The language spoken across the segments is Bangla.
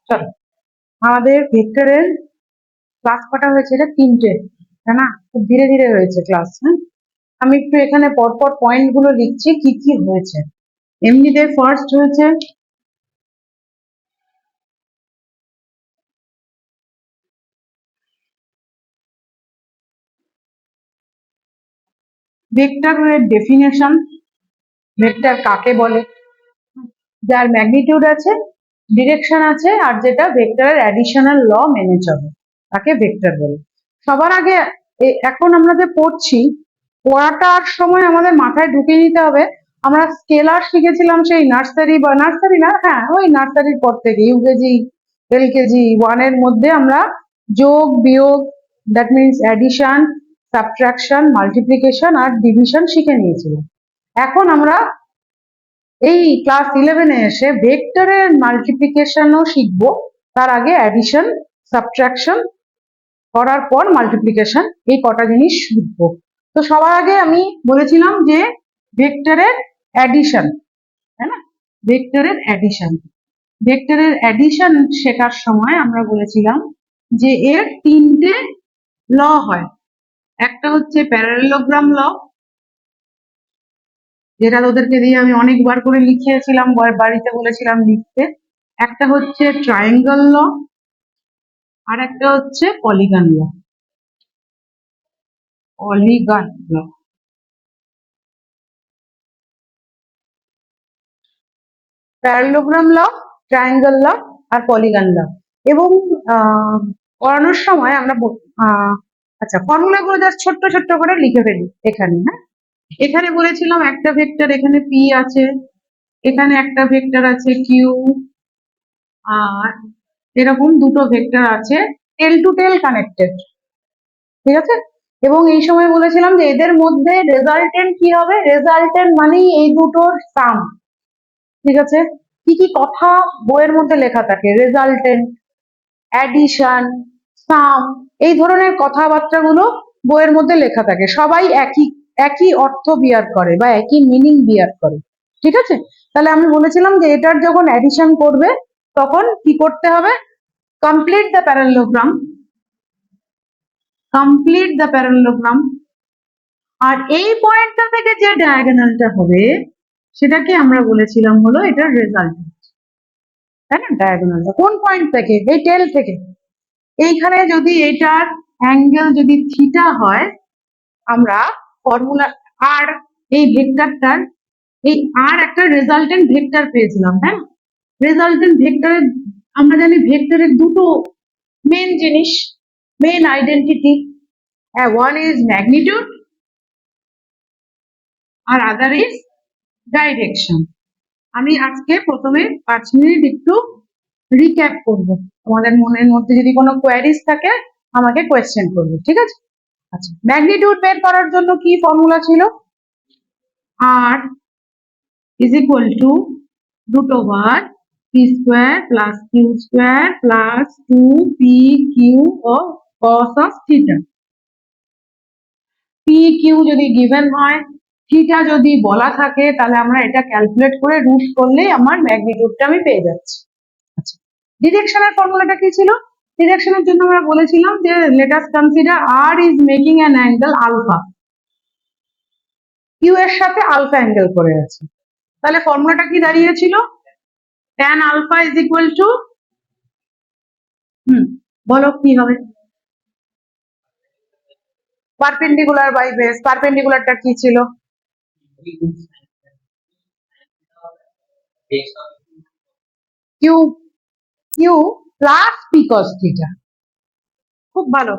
চলো, আমাদের ভেক্টরের ক্লাস কটা হয়েছে? এটা 3টে, তাই না? খুব ধীরে ধীরে হয়েছে ক্লাস। হ্যাঁ, আমি একটু এখানে পরপর পয়েন্ট গুলো লিখছি কি কি হয়েছে। এমনিতে ফার্স্ট হয়েছে ভেক্টরের ডেফিনেশন, ভেক্টর কাকে বলে, যার ম্যাগনিটিউড আছে, ডিরেকশন আছে, আর যেটা ভেক্টরের অ্যাডিশনাল ল মেনে চলে, তাকে ভেক্টর বলে। সবার আগে এখন আমরা যে পড়ছি, পড়াটার সময় আমাদের মাথায় ঢুকিয়ে নিতে হবে, আমরা স্কেলার শিখেছিলাম সেই নার্সারি, বা নার্সারি না, হ্যাঁ ওই নার্সারির পর থেকে ইউকেজি, এলকেজি, ওয়ানের মধ্যে আমরা যোগ বিয়োগ, that means addition, subtraction, multiplication আর ডিভিশন শিখে নিয়েছিলাম। এখন আমরা এই ক্লাস 11-এ এসে ভেক্টরের মাল্টিপ্লিকেশনও শিখবো, তার আগে অ্যাডিশন, সাবট্রাকশন করার পর মাল্টিপ্লিকেশন, এই কটা জিনিস শিখবো। তো সবার আগে আমি বলেছিলাম যে ভেক্টরের অ্যাডিশন, তাই না? ভেক্টরের অ্যাডিশন, ভেক্টরের অ্যাডিশন শেখার সময় আমরা বলেছিলাম যে এর 3টে ল হয়। একটা হচ্ছে প্যারালেলোগ্রাম ল, যেটা ওদেরকে দিয়ে আমি অনেকবার করে লিখিয়েছিলাম, বাড়িতে বলেছিলাম লিখতে। একটা হচ্ছে ট্রায়াঙ্গেল ল, আর একটা হচ্ছে পলিগন ল। পলিগন ল, প্যারালেলোগ্রাম ল, ট্রায়াঙ্গেল ল আর পলিগন ল। এবং পড়ানোর সময় আমরা আচ্ছা, ফর্মুলাগুলো জাস্ট ছোট্ট ছোট্ট করে লিখে ফেলি এখানে। হ্যাঁ, এখানে বলেছিলাম একটা ভেক্টর এখানে পি আছে, এখানে একটা ভেক্টর আছে কিউ, আর এরকম দুটো ভেক্টর আছে টেল টু টেল কানেক্টেড, ঠিক আছে? এবং এই সময় বলেছিলাম যে এদের মধ্যে রেজাল্টেন্ট কি হবে, রেজাল্টেন্ট মানেই এই দুটোর সাম, ঠিক আছে? কি কি কথা বইয়ের মধ্যে লেখা থাকে, রেজাল্টেন্ট, অ্যাডিশন, সাম, এই ধরনের কথাবার্তাগুলো বইয়ের মধ্যে লেখা থাকে, সবাই একই একই অর্থ বিয়ার করে বা একই মিনিং বিয়ার করে, ঠিক আছে? তাহলে আমি বলেছিলাম যে এটার যখন অ্যাডিশন করবে তখন কি করতে হবে, complete the parallelogram, complete the parallelogram, আর এই পয়েন্টটা থেকে যে ডায়াগোনালটা হবে সেটাকে আমরা বলেছিলাম হলো এটার রেজাল্ট, তাই না? ডায়াগোনালটা কোন পয়েন্ট থেকে, এই টেল থেকে। এইখানে যদি এটার অ্যাঙ্গেল যদি থিটা হয়, আমরা ফর্মুলা আর এই ভেক্টরটার এই আর একটা রেজাল্টেন্ট ভেক্টর পেয়েছিলাম, হ্যাঁ? রেজাল্টেন্ট ভেক্টরের আমরা জানি ভেক্টরের দুটো মেন জিনিস, main identity, one is magnitude আর আদার ইজ ডাইরেকশন। আমি আজকে প্রথমে 5 মিনিট একটু রিক্যাপ করব, তোমাদের মনের মধ্যে যদি কোনো কোয়ারিজ থাকে আমাকে কোয়েশ্চেন করবে, ঠিক আছে? আচ্ছা, ম্যাগনিটিউড বের করার জন্য কি ফর্মুলা ছিল, R is equal to root over P square plus Q square plus 2pq of cos of theta. P Q যদি গিভেন হয়, থিটা যদি বলা থাকে, তাহলে আমরা এটা ক্যালকুলেট করে রুট করলেই আমার ম্যাগনিটিউডটা আমি পেয়ে যাচ্ছি। আচ্ছা, ডিরেকশনের ফর্মুলাটা কি ছিল? ডিরেকশনের জন্য আমরা বলেছিলাম যে let us consider R is making an angle alpha, Q এর সাথে আলফা অ্যাঙ্গেল করে আছে, তাহলে ফর্মুলাটা কি দাঁড়িয়েছিল, tan alpha is equal to, বলো কি হবে, পারপেন্ডিকুলার বাই বেস। পারপেন্ডিকুলারটা কি ছিল, Q, Q plus P cos theta. খুব ভালো।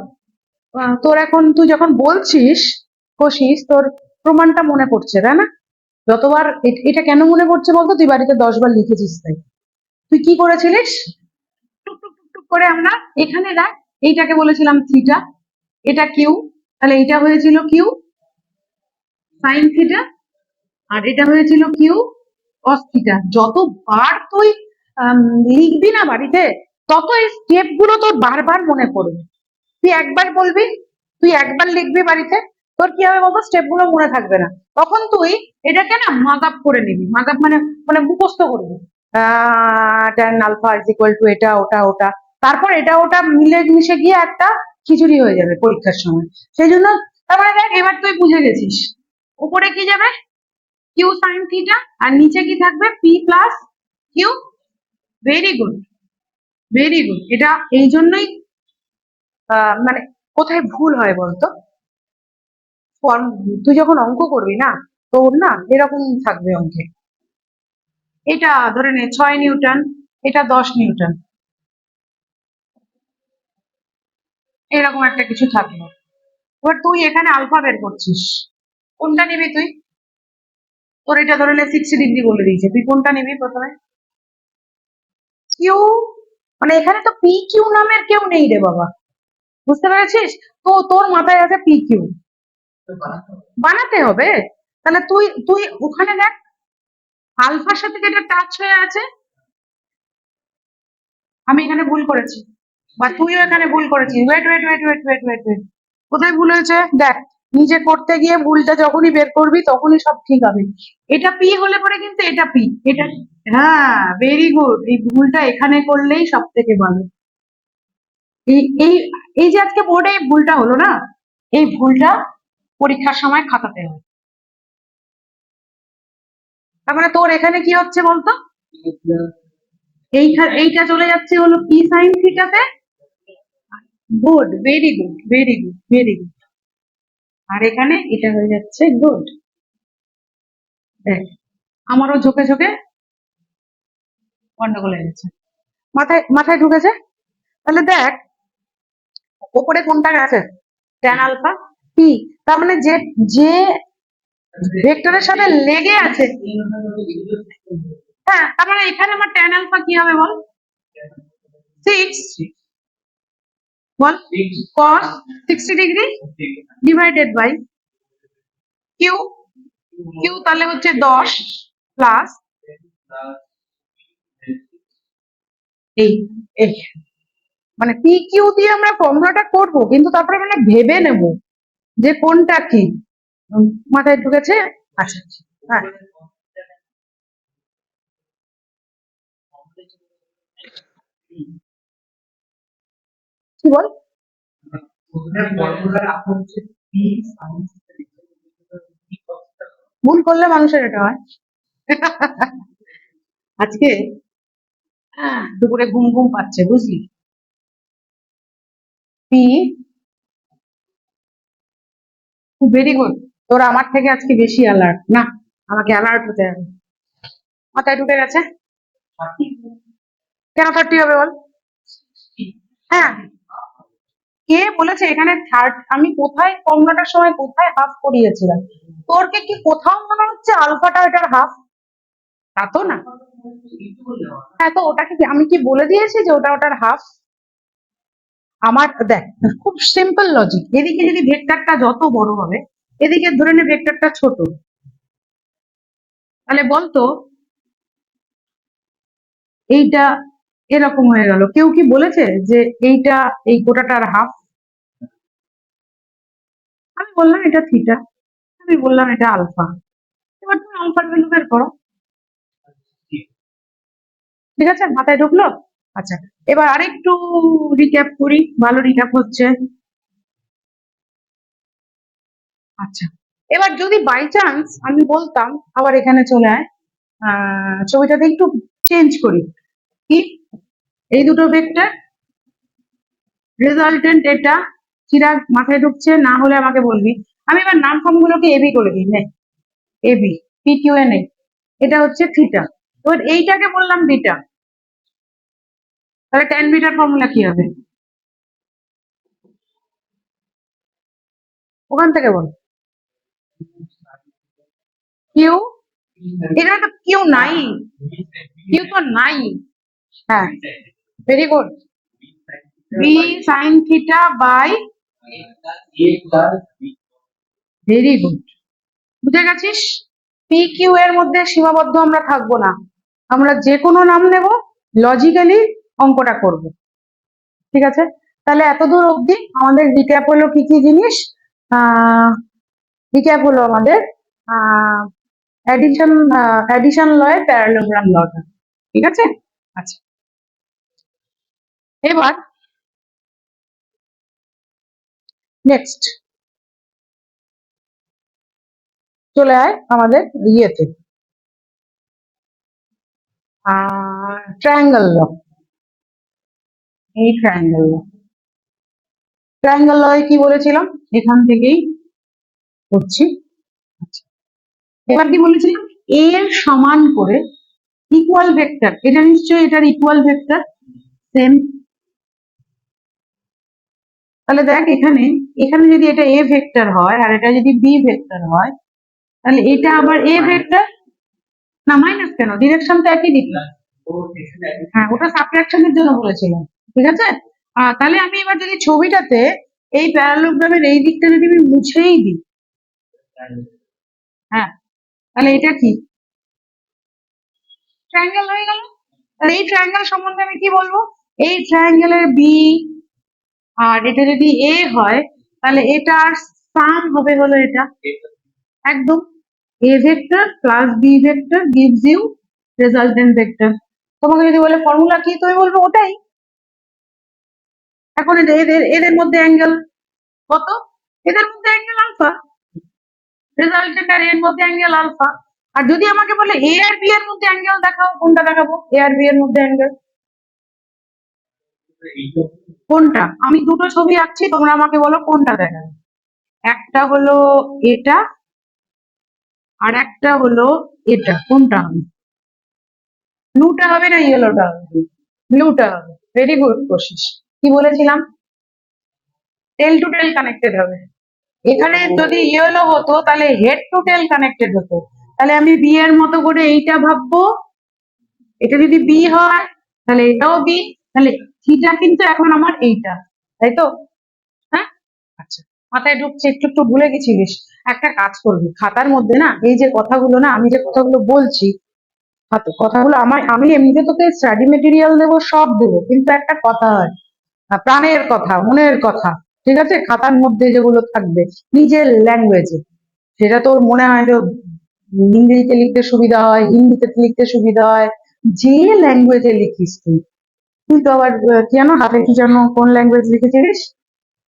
তোর এখন তুই যখন বলছিস কষিস, তোর প্রমাণটা মনে পড়ছে, তাই না? যতবার এটা কেন মনে পড়ছে বলতো, তুই বাড়িতে 10 বার লিখেছিস, তাই। তুই কি করেছিলিস, টুক টুক টুক টুক করে আমরা এখানে রাখ, এইটাকে বলেছিলাম থিটা, এটা কিউ, তাহলে এটা হয়েছিল কিউ সাইন থিটা, আর এটা হয়েছিল কিউ কস থিটা। যতবার তুই লিখবি না বাড়িতে, তত এই স্টেপ গুলো তোর বারবার মনে পড়বে। তুই একবার বলবি, তুই একবার লিখবি বাড়িতে, তোর কি হবে বলতো, স্টেপ গুলো মনে থাকবে না, তখন তুই এটাকে না মাগ আপ করে নিবি, মাগ আপ মানে মানে মুখস্থ করবি, tan alpha is equal to এটা ওটা ওটা, তারপর এটা ওটা মিলে মিশে গিয়ে একটা খিচুড়ি হয়ে যাবে পরীক্ষার সময়। সেই জন্য তার মানে দেখ এবার তুই বুঝে গেছিস উপরে কি যাবে কিউ সাইন থিটা আর নিচে কি থাকবে P plus Q. Very good, very good. এটা এই জন্যই মানে কোথায় ভুল হয় বলতো, ফর্ম তুই যখন অঙ্ক করবি না তোর না এরকম থাকবে অঙ্কে, এটা ধরে নে 6 নিউটন, এটা 10 নিউটন, এরকম একটা কিছু থাকলো। এবার তুই এখানে আলফা বের করছিস, কোনটা নিবি তুই? তোর এটা ধরে নে 60 ডিগ্রি বলে দিয়েছে, তুই কোনটা নিবি প্রথমে? কিউ, মানে এখানে তো পি কিউ নামের কেউ নেই রে বাবা, বুঝতে পেরেছিস? তো তোর মাথায় আছে পি কিউ, বানাতে হবে। তাহলে তুই তুই ওখানে দেখ আলফার সাথে যেটা টাচ হয়ে আছে, আমি এখানে ভুল করেছি বা তুইও এখানে ভুল করেছিস। Wait wait wait wait wait wait wait, কোথায় ভুল হয়েছে দেখ, নিজে করতে গিয়ে ভুলটা যখনই বের করবি তখনই সব ঠিক হবে। এটা পি হলে পরে কিন্তু এটা পি, এটা হ্যাঁ ভেরি গুড, এই ভুলটা এখানে করলেই সব থেকে ভালো। এই এই এই যে আজকে বোর্ডে এই ভুলটা হলো না, এই ভুলটা পরীক্ষার সময় খাতাতে হয়। তার মানে তোর এখানে কি হচ্ছে বলতো, এইটা চলে যাচ্ছে হলো পি সাইন থিটাতে। Good, very good, very good, very good. আর এখানে এটা হয়ে যাচ্ছে গুড। দেখ আমারও ঝোঁকে ঝোঁকে গন্ডগোল হয়ে গেছে, মাথায় মাথায় ঢুকেছে। তাহলে দেখ ওপরে কোনটা গেছে, ট্যান আলফা পি, তার মানে যে যে ভেক্টরের সাথে লেগে আছে, হ্যাঁ তার মানে এখানে আমার ট্যান আলফা কি হবে বল, 6 বল cos 60 degree divided by Q, Q তাহলে হচ্ছে 10 প্লাস এই এই মানে পি কিউ দিয়ে আমরা ফর্মুলাটা করব কিন্তু তারপরে মানে ভেবে নেব যে কোনটা কি, মাথায় ঢুকেছে। আচ্ছা আচ্ছা, হ্যাঁ কি বল, ভুল করলে মানুষের এটা হয়। আজকে দুপুরে ঘুম ঘুম পাচ্ছে বুঝলি, পি ভেরি গুড, তোর আমার থেকে আজকে বেশি অ্যালার্ট না, আমাকে অ্যালার্ট হতে হবে। মাথায় ঢুকে গেছে, কেন 30 হবে বল, হ্যাঁ কে বলেছে এখানে থার্ড, আমি কোথায় ফর্মুলাটার সময় কোথায় হাফ করিয়েছিলাম, তোরকে কি কোথাও মনে হচ্ছে আলফাটা এটার হাফ? তা তো না, হ্যাঁ তো ওটাকে কি আমি কি বলে দিয়েছি যে ওটা ওটার হাফ? আমার দেখ খুব সিম্পল লজিক, এদিকে যদি ভেক্টরটা যত বড় হবে এদিকে ধরে নে ভেক্টরটা ছোট, তাহলে বলতো এইটা এরকম হয়ে গেল, কেউ কি বলেছে যে এইটা এই গোটাটার হাফ? আমি বললাম এটা থিটা, আমি বললাম এটা আলফা, এবার তুমি আলফার ভ্যালু বের করো। ঠিক আছে মাথায় ঢুকলো? আচ্ছা এবার আরেকটু রিক্যাপ করি, ভালো রিক্যাপ হচ্ছে। আচ্ছা এবার যদি বাই চান্স আমি বলতাম আবার এখানে চলে আয়, ছবিটাতে একটু চেঞ্জ করি, কি এই দুটো ভেক্টর রেজাল্টেন্ট এটা, চিরাগ মাথায় ঢুকছে না হলে আমাকে বলবি। আমি এবার নাম ফর্মগুলোকে এবি করে দিই, নে AB, P Q N A, এটা হচ্ছে থিটা, এবার এইটাকে বললাম বিটা, তাহলে ট্যান বিটার ফর্মুলা কি হবে ওখান থেকে বল, কিউ, এখানে তো কিউ নাই, কিউ তো নাই, হ্যাঁ very good, B sine theta by, very good, বুঝে গেছিস? পি কিউ এর মধ্যে সীমাবদ্ধ আমরা থাকবো না, আমরা যে কোনো নাম নেব, লজিক্যালি অঙ্কটা করব। ঠিক আছে, তাহলে এতদূর অবধি আমাদের রিক্যাপ হলো কি কি জিনিস, রিক্যাপ হলো আমাদের অ্যাডিশন লয় প্যারালোগ্রাম লটা, ঠিক আছে? আচ্ছা, এবার নেক্সট চলে আয় আমাদের ইয়েতে, ট্রায়াঙ্গেল ল। এই ট্রায়াঙ্গেল ল, ট্রায়াঙ্গেল লয়ে কি বলেছিলাম, এখান থেকেই করছি। আচ্ছা, এবার কি বলেছিলাম, এ এর সমান করে ইকুয়াল ভেক্টর, এটা নিশ্চয়ই এটার ইকুয়াল ভেক্টর সেম। তাহলে দেখ এখানে, এখানে যদি এটা এ ভেক্টর হয় আর এটা যদি বি ভেক্টর হয়, তাহলে এটা আবার এ ভেক্টর, না মাইনাস কেন, ডিরেকশন তো একই দিকে। হ্যাঁ, ওটা সাবট্রাকশনের জন্য বলেছিলাম, ঠিক আছে। তাহলে আমি এবার যদি ছবিটাতে এই প্যারালোগ্রামের এই দিকটা যদি আমি মুছেই দিই, হ্যাঁ, তাহলে এটা কি ট্রায়াঙ্গেল হয়ে গেল। তাহলে এই ট্রায়াঙ্গেল সম্বন্ধে আমি কি বলবো, এই ট্রায়াঙ্গেলের বি আর এটা যদি এ হয়, তাহলে এটার সাম হবে হলো এটা, একদম A vector plus B vector gives you resultant vector. তোমাকে যদি বলে ফর্মুলা কি, তুমি বলবে ওটাই। এখন এদের এদের মধ্যে অ্যাঙ্গেল কত, এদের মধ্যে অ্যাঙ্গেল আলফা, রেজাল্টেন্ট আর এর মধ্যে অ্যাঙ্গেল আলফা। আর যদি আমাকে বলে এ আর বি এর মধ্যে অ্যাঙ্গেল দেখাও, কোনটা দেখাবো, এ আর বি এর মধ্যে অ্যাঙ্গেল কোনটা, আমি দুটো ছবি আঁকছি, তোমরা আমাকে বলো কোনটা দেখাবে। একটা হলো এটা আর একটা হলো এটা, কোনটা হবে, ব্লুটা হবে না ইয়েলোটা হবে, ব্লুটা হবে। ভেরি গুড কোশিশ। কি বলেছিলাম, টেল টু টেল কানেক্টেড হবে। এখানে যদি ইয়েলো হতো তাহলে হেড টু টেল কানেক্টেড হতো, তাহলে আমি বি এর মতো করে এইটা ভাববো, এটা যদি বি হয় তাহলে এটাও বি, তাহলে থিটা কিন্তু এখন আমার এইটা, তাই তো? হ্যাঁ, আচ্ছা, মাথায় ঢুকছে, একটু একটু ভুলে গেছিলিস। একটা কাজ করবি, খাতার মধ্যে না এই যে কথাগুলো, না আমি যে কথাগুলো বলছি, কথাগুলো আমার, আমি এমনিতে তোকে স্টাডি মেটেরিয়াল দেবো, সব দেবো, কিন্তু একটা কথা হয়, প্রাণের কথা, মনের কথা, ঠিক আছে, খাতার মধ্যে যেগুলো থাকবে নিজের ল্যাঙ্গুয়েজে, সেটা তোর মনে হয় তো ইংরেজিতে লিখতে সুবিধা হয়, হিন্দিতে লিখতে সুবিধা হয়, যে ল্যাঙ্গুয়েজে লিখিস তুই। তুই তো আবার কি জানো হাতে কি জানো কোন ল্যাঙ্গুয়েজ লিখেছিলিস,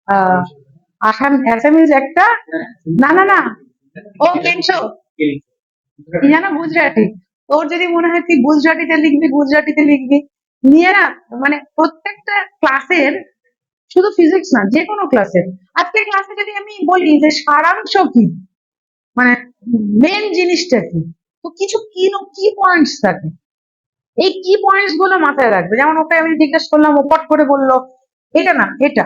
আহ আসাম, অ্যাসামিজ একটা, না না না, ও কেনছো, কি জানো গুজরাটি। তোর যদি মনে হয় তুই গুজরাটিতে লিখবি, গুজরাটিতে লিখবি, নিয়ে না, মানে প্রত্যেকটা ক্লাসের, শুধু ফিজিক্স না যে কোনো ক্লাসের, আজকের ক্লাসে যদি আমি বলি যে সারাংশ কি, মানে মেন জিনিসটা কি, তো কিছু কি কি পয়েন্টস থাকে, এই কি পয়েন্টস গুলো মাথায় রাখবে। যেমন ওকে আমি জিজ্ঞেস করলাম, ও পট করে বললো এটা না এটা,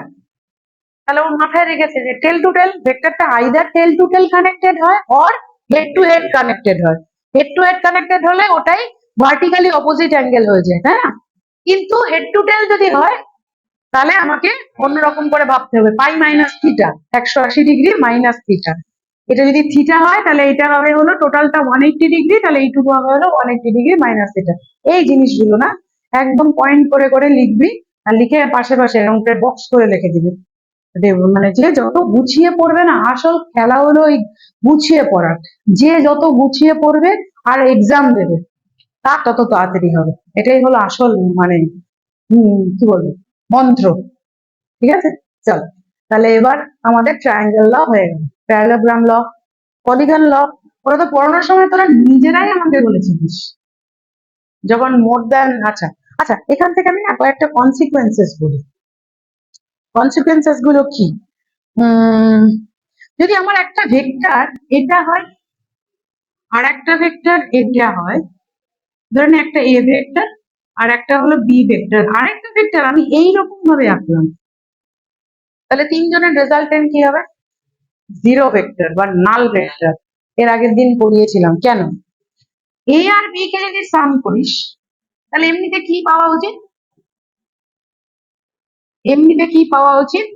তাহলে ওর মাথায় রেখেছে যে টেল টু টেল ভেক্টরটা either tail to tail connected হয় or head to head connected হয়। হেড টু হেড কানেক্টেড হলে ওটাই ভার্টিক্যালি অপোজিট অ্যাঙ্গেল হয়ে যায়, তাই না? কিন্তু হেড টু টেল যদি হয় তাহলে আমাকে অন্যরকম করে ভাবতে হবে, pi minus theta, 180 degree minus theta. এটা যদি থিটা হয় তাহলে এটা হবে হলো টোটালটা 180 ডিগ্রি, তাহলে এইটুকু হবে হলো 180 ডিগ্রি মাইনাস থিটা। এই জিনিসগুলো না একদম পয়েন্ট করে করে লিখবি, আর লিখে পাশে পাশে এরকম বক্স করে লিখে দিবি। মানে যে যত গুছিয়ে পড়বে না, আসল খেলা হলো ওই গুছিয়ে পড়ার, যে যত গুছিয়ে পড়বে আর এক্সাম দেবে তার তত তাড়াতাড়ি হবে, এটাই হলো আসল মানে কি বলবো মন্ত্র, ঠিক আছে। চল, তাহলে এবার আমাদের ট্রায়াঙ্গেল ল হয়ে গেল, প্যারালোগ্রাম ল, পলিগন ল, ওরা তো পড়ানোর সময় তোরা নিজেরাই আমাকে বলেছিলিস যখন মোর দেন। আচ্ছা আচ্ছা, এখান থেকে আমি না কয়েকটা কনসিকুয়েন্সেস বলি। কনসিকুয়েন্সেস গুলো কি, যদি আমার একটা ভেক্টর এটা হয় আর একটা ভেক্টর এটা হয়, ধরেন একটা এ ভেক্টর আর একটা হলো বি ভেক্টর, আর একটা ভেক্টর আমি এইরকম ভাবে আঁকলাম, তাহলে তিনজনের রেজাল্টেন্ট কি হবে, জিরো ভেক্টর বা নাল ভেক্টর। এর আগের দিন পড়িয়েছিলাম কেন, এ আর বি কে যদি সাম করিস তাহলে এমনিতে কি পাওয়া উচিত, এমনিতে কি পাওয়া উচিত,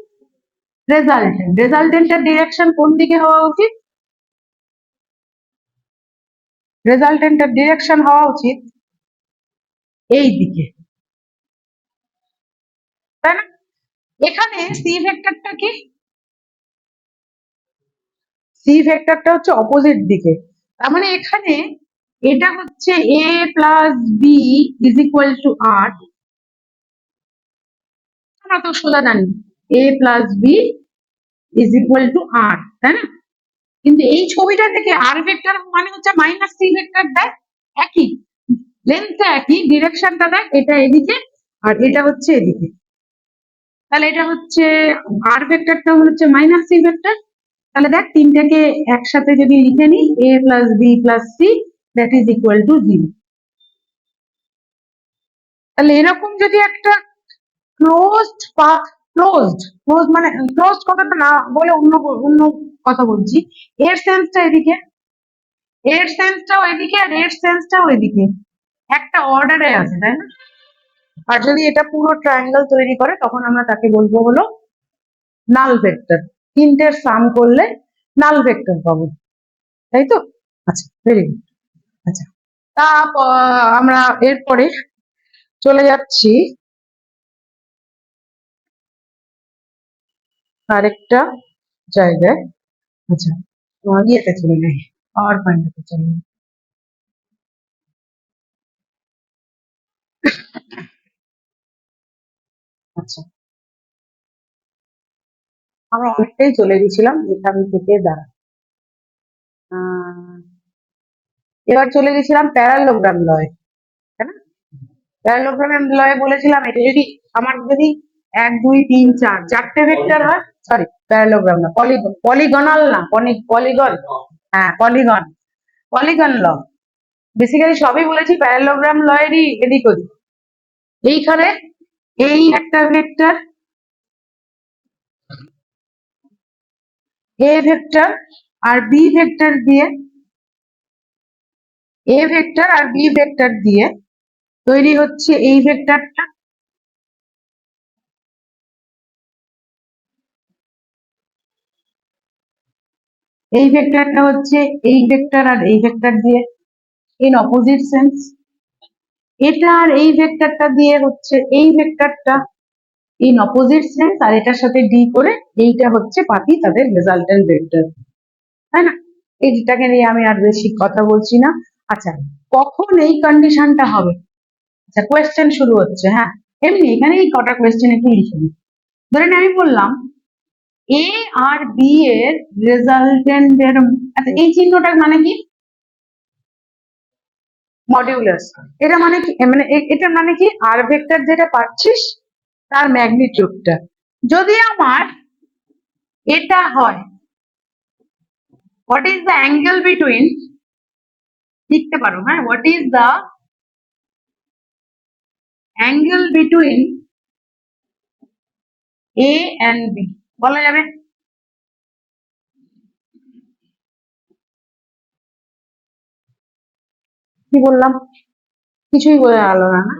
রেজাল্টেন্ট। রেজাল্টেন্টের ডিরেকশন কোন দিকে হওয়া উচিত, রেজাল্টেন্টের ডিরেকশন হওয়া উচিত এই দিকে, তাই না? এখানে সি ভেক্টরটা কি, সি ভেক্টরটা হচ্ছে অপোজিট দিকে, তার মানে এখানে এটা হচ্ছে a plus B is equal to R, আমরা তো সোজা জানি a plus B is equal to R, তাই না? কিন্তু এই ছবিটা থেকে আর ভেক্টর মানে হচ্ছে মাইনাস সি ভেক্টর দেয়, একই লেন্থটা একই, ডিরেকশনটা দেয়, এটা এদিকে আর এটা হচ্ছে এদিকে। তাহলে এটা হচ্ছে আর ভেক্টরটা হচ্ছে মাইনাস সি ভেক্টর। তাহলে দেখ তিনটাকে একসাথে যদি লিখে নিই, a plus B plus C that is equal to 0। তাহলে এরকম যদি একটা ক্লোজড পাথ, ক্লোজড মানে ক্লোজড কথাটা না বলে অন্য অন্য কথা বলছি, এর সেন্সটা এদিকে, এর সেন্সটাও এদিকে আর এর সেন্সটাও এদিকে, একটা অর্ডারে আছে, তাই না? আর যদি এটা পুরো ট্রায়াঙ্গেল তৈরি করে তখন আমরা তাকে বলবো হলো নাল ভেক্টর। তিনটের সাম করলে নাল ভেক্টর পাবো, তাই তো? আচ্ছা, ভেরি গুড। আচ্ছা, তা আমরা এরপরে চলে যাচ্ছি আরেকটা জায়গায়। আচ্ছা, ইয়েতে চলে যাই, পাওয়ার পয়েন্টে চলে যাই। আচ্ছা, আমরা অনেকটাই চলে গেছিলাম এখান থেকে, দাঁড়া এবার চলে গেছিলাম প্যারালোগ্রাম লয়, তাই না? প্যারালোগ্রাম লয়ে বলেছিলাম এটা যদি আমার যদি 1 2 3 4 চারটে ভেক্টর হয়, সরি প্যারালোগ্রাম না, পলিগনাল না, পলিগন, হ্যাঁ পলিগন, পলিগন ল। বেসিক্যালি সবই বলেছি প্যারালোগ্রাম লয়েরই এদিক ওদিক। এইখানে এই একটা ভেক্টর এ ভেক্টর আর বি ভেক্টর দিয়ে, এ ভেক্টর আর বি ভেক্টর দিয়ে তৈরি হচ্ছে এই ভেক্টরটা, এই ভেক্টরটা হচ্ছে এই ভেক্টর আর এই ভেক্টর দিয়ে ইন অপোজিট সেন্স, এটা আর এই ভেক্টরটা দিয়ে হচ্ছে এই ভেক্টরটা ইন অপোজিট সেন্স, আর এটার সাথে ডি করে এইটা হচ্ছে পাতি তাদের রেজাল্টেন্ট ভেক্টর, তাই না? এইটাকে নিয়ে আমি আর বেশি কথা বলছি না। আচ্ছা, কখন এই কন্ডিশনটা হবে? আচ্ছা, কোয়েশ্চেন শুরু হচ্ছে, হ্যাঁ এমনি এখানে এই কটা কোয়েশ্চেন একটু লিখে নিই। ধরেন আমি বললাম এ আর বি এর রেজাল্টেন্টের, আচ্ছা এই চিহ্নটার মানে কি? মডিউলাস। এটা মানে কি, মানে এটা মানে কি আর ভেক্টর যেটা পাচ্ছিস তার ম্যাগনিটিউডটা। যদি আমার এটা হয়, what is the angle between, লিখতে পারো হ্যাঁ, what is the angle between A and B, বলা যাবে। কি বললাম? কিছুই বোঝা গেল না, না?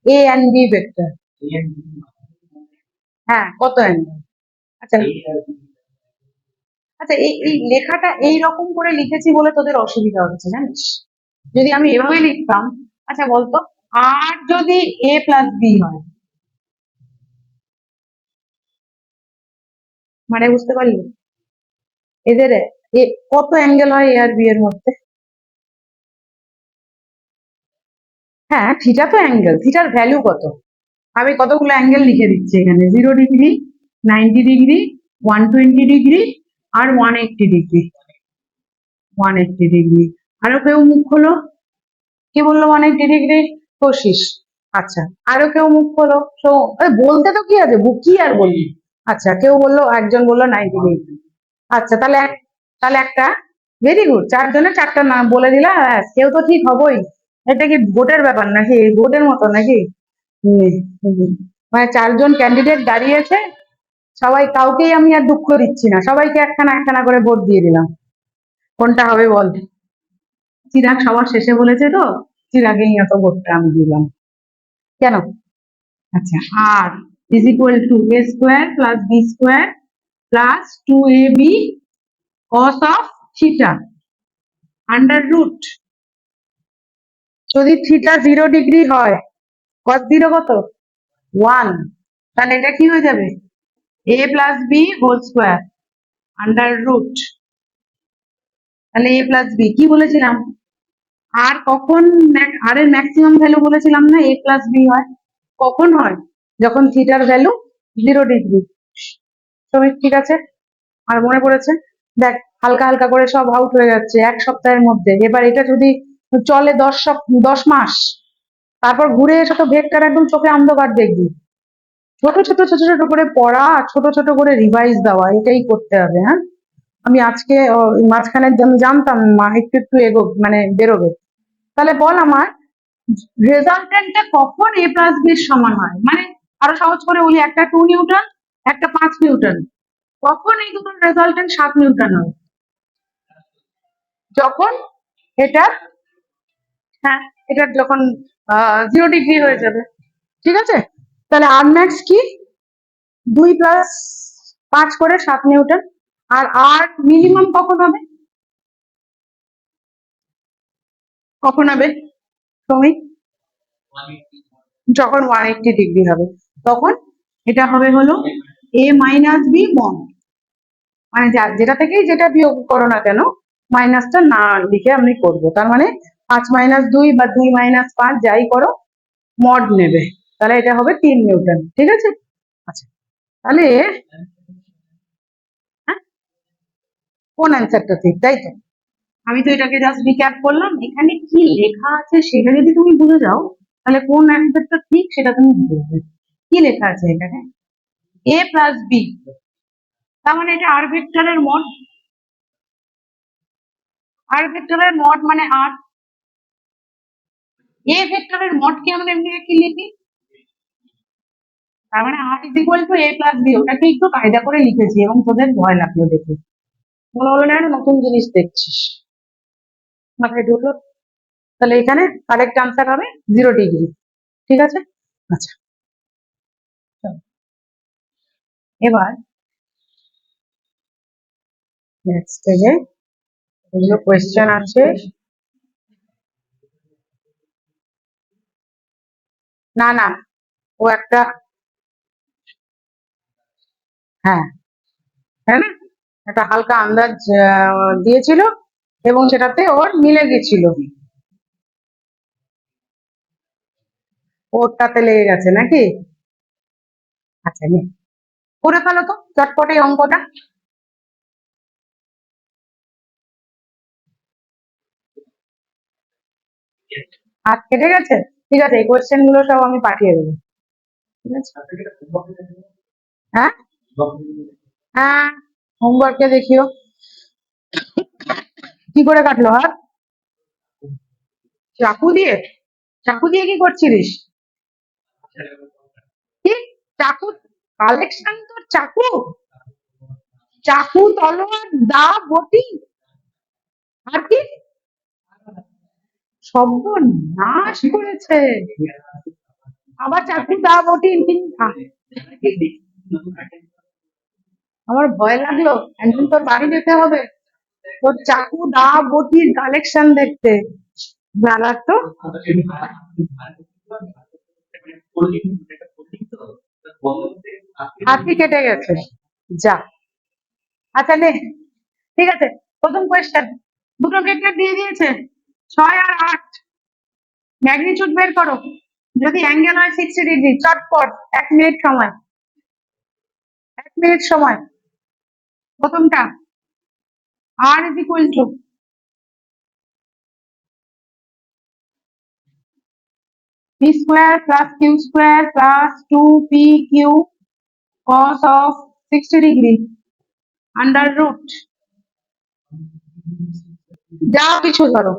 এ অ্যান্ড বি ভেক্টর, হ্যাঁ কত অ্যাঙ্গেল? আচ্ছা, আচ্ছা এই লেখাটা এই রকম করে লিখেছি বলে তোদের অসুবিধা হচ্ছে জানিস, যদি আমি এভাবে লিখতাম। আচ্ছা বলতো, আর যদি এ প্লাস বি হয়, মানে বুঝতে পারলি এদের কত অ্যাঙ্গেল হয় এ আর বি এর মধ্যে? হ্যাঁ থিটা তো অ্যাঙ্গেল, থিটার ভ্যালু কত? আমি কতগুলো অ্যাঙ্গেল লিখে দিচ্ছি এখানে, 0 ডিগ্রি, 90 ডিগ্রি, 120 ডিগ্রি আর 180 ডিগ্রি, 180 ডিগ্রি। আরো কেউ মুখ হলো, কি বললো 180 ডিগ্রি? কোশিস। আচ্ছা, আরো কেউ মুখ হলো, তো বলতে তো কি আছে, কি আর বলবি। আচ্ছা, কেউ বললো, একজন বললো 90 ডিগ্রি। আচ্ছা তাহলে তাহলে একটা, ভেরি গুড, চারজনে চারটা নাম বলে দিলা, কেউ তো ঠিক হবই। এটা কি ভোটের ব্যাপার নাকি, ভোটের মতো নাকি? হুম, হুম। মানে চারজন ক্যান্ডিডেট দাঁড়িয়েছে, সবাই কাউকেই আমি আর দুঃখ দিচ্ছি না, সবাইকে একখানা একখানা করে ভোট দিয়ে দিলাম, কোনটা হবে বল? চিরাগ সবার শেষে বলেছে তো, চিরাগেই এত ভোটটা আমি দিলাম, কেন? আচ্ছা, R is equal to A square plus B square plus 2ab cos of theta under root, যদি থিটা 0 ডিগ্রি হয় cos 0 কত? 1, তাহলে এটা কি হয়ে যাবে? a plus B whole square under root, তাহলে a প্লাস বি কি বলেছিলাম, আর কখন আর এর ম্যাক্সিমাম ভ্যালু বলেছিলাম না a প্লাস বি হয়, কখন হয়? যখন থিটার ভ্যালু 0 ডিগ্রি। সবই ঠিক আছে? আর মনে পড়েছে? দেখ, হালকা হালকা করে সব আউট হয়ে যাচ্ছে 1 সপ্তাহের মধ্যে। এবার এটা যদি চলে 10 মাস, তারপর ঘুরে এসে তো ভেক্টর একদম চোখে অন্ধকার দেখবি। ছোট ছোট ছোট ছোট করে পড়া, ছোট ছোট করে রিভাইজ দেওয়া, এটাই করতে হবে। হ্যাঁ, আমি আজকে মাঝখানে আমি জানতাম একটু একটু মানে বেরোবে। তাহলে বল আমার, রেজাল্টেন্টটা কখন a প্লাস b এর সমান হয়? মানে আরো সহজ করে বলি, একটা 2 নিউটন, একটা 5 নিউটন, কখন এই দুটোর রেজাল্টেন্ট 7 নিউটন হয়? যখন এটা, হ্যাঁ, এটা যখন 0 ডিগ্রি হয়ে যাবে। ঠিক আছে? তাহলে আর ম্যাক্স কি? 2 + 5 করে 7 নিউটন। আর আর মিনিমাম কখন হবে? কখন হবে শ্রমিক? যখন 180 ডিগ্রি হবে, তখন এটা হবে হলো a মাইনাস বি বন্ড। মানে যেটা থেকেই যেটা বিয়োগ করো না কেন, মাইনাসটা না লিখে আমি করব। তার মানে 5 - 2 বা 2 - 5 যাই করো, মড নেবে। তাহলে এটা হবে 3 নিউটন। ঠিক আছে? আচ্ছা, তাহলে হ্যাঁ, কোন অ্যান্সারটা ঠিক, তাই তো? আমি তো এটাকে জাস্ট রিক্যাপ করলাম। এখানে কি লেখা আছে সেটা যদি তুমি বুঝে যাও, তাহলে কোন অ্যান্সারটা ঠিক সেটা তুমি বুঝে যাবে। কি লেখা আছে এখানে? a প্লাস বি, তার মানে এটা আর ভেক্টরের মড। আর ভেক্টরের মড মানে আর। এ ভেক্টরের মডকে আমরা এমনি কি লিখি? তার মানে R is equal to a plus B. ওটাকে একটু কায়দা করে লিখেছি এবং তোদের ভয় লাগলো দেখে। মনে হলো না একটা নতুন জিনিস দেখছিস, মাথায় ঢুকলো? তাহলে এখানে কারেক্ট আনসার হবে 0 ডিগ্রি। ঠিক আছে? আচ্ছা, চলো। এবার নেক্সট পেজে এগুলো কোয়েশ্চেন আছে। না না, ও একটা, হ্যাঁ, তাই না, একটা হালকা আন্দাজ দিয়েছিল এবং সেটাতে ওর মিলে গেছিল, ওরটাতে লেগে গেছে নাকি? আচ্ছা, নে করে ফেলো তো চটপট এই অঙ্কটা। হাত কেটে গেছে? ঠিক আছে, এই কোয়েশ্চেন গুলো সব আমি পাঠিয়ে দেবো। ঠিক আছে? হ্যাঁ, হ্যাঁ, হোমওয়ার্কে দেখিও। কি করে কাটলো হাত? চাকু দিয়ে? চাকু দিয়ে কি করছিলিস? কি? চাকু? কালেকশন তোর চাকু? চাকু, তলোয়ার, দা, বটি, আর কি? সর্বনাশ করেছে। আবার চাকু, দা, বটি, আমার ভয় লাগলো। একদিন তোর বাড়ি যেতে হবে, তোর চাকু, দা, বটির কালেকশন দেখতে। দাঁড়া তো, হাতি কেটে গেছে, যা। আচ্ছা নে, ঠিক আছে, প্রথম কোয়েশ্চেন। দুটো ভেক্টর দিয়ে দিয়েছে, 6 আর 8। ম্যাগনিটিউড বের করো। যদি অ্যাঙ্গেল হয় 60 ডিগ্রি, চটপট 1 মিনিট সময়। 1 মিনিট সময়। প্রথমটা, R is equal to, P square plus Q square plus 2 PQ cos of 60 degree under root, যা কিছু ধরো,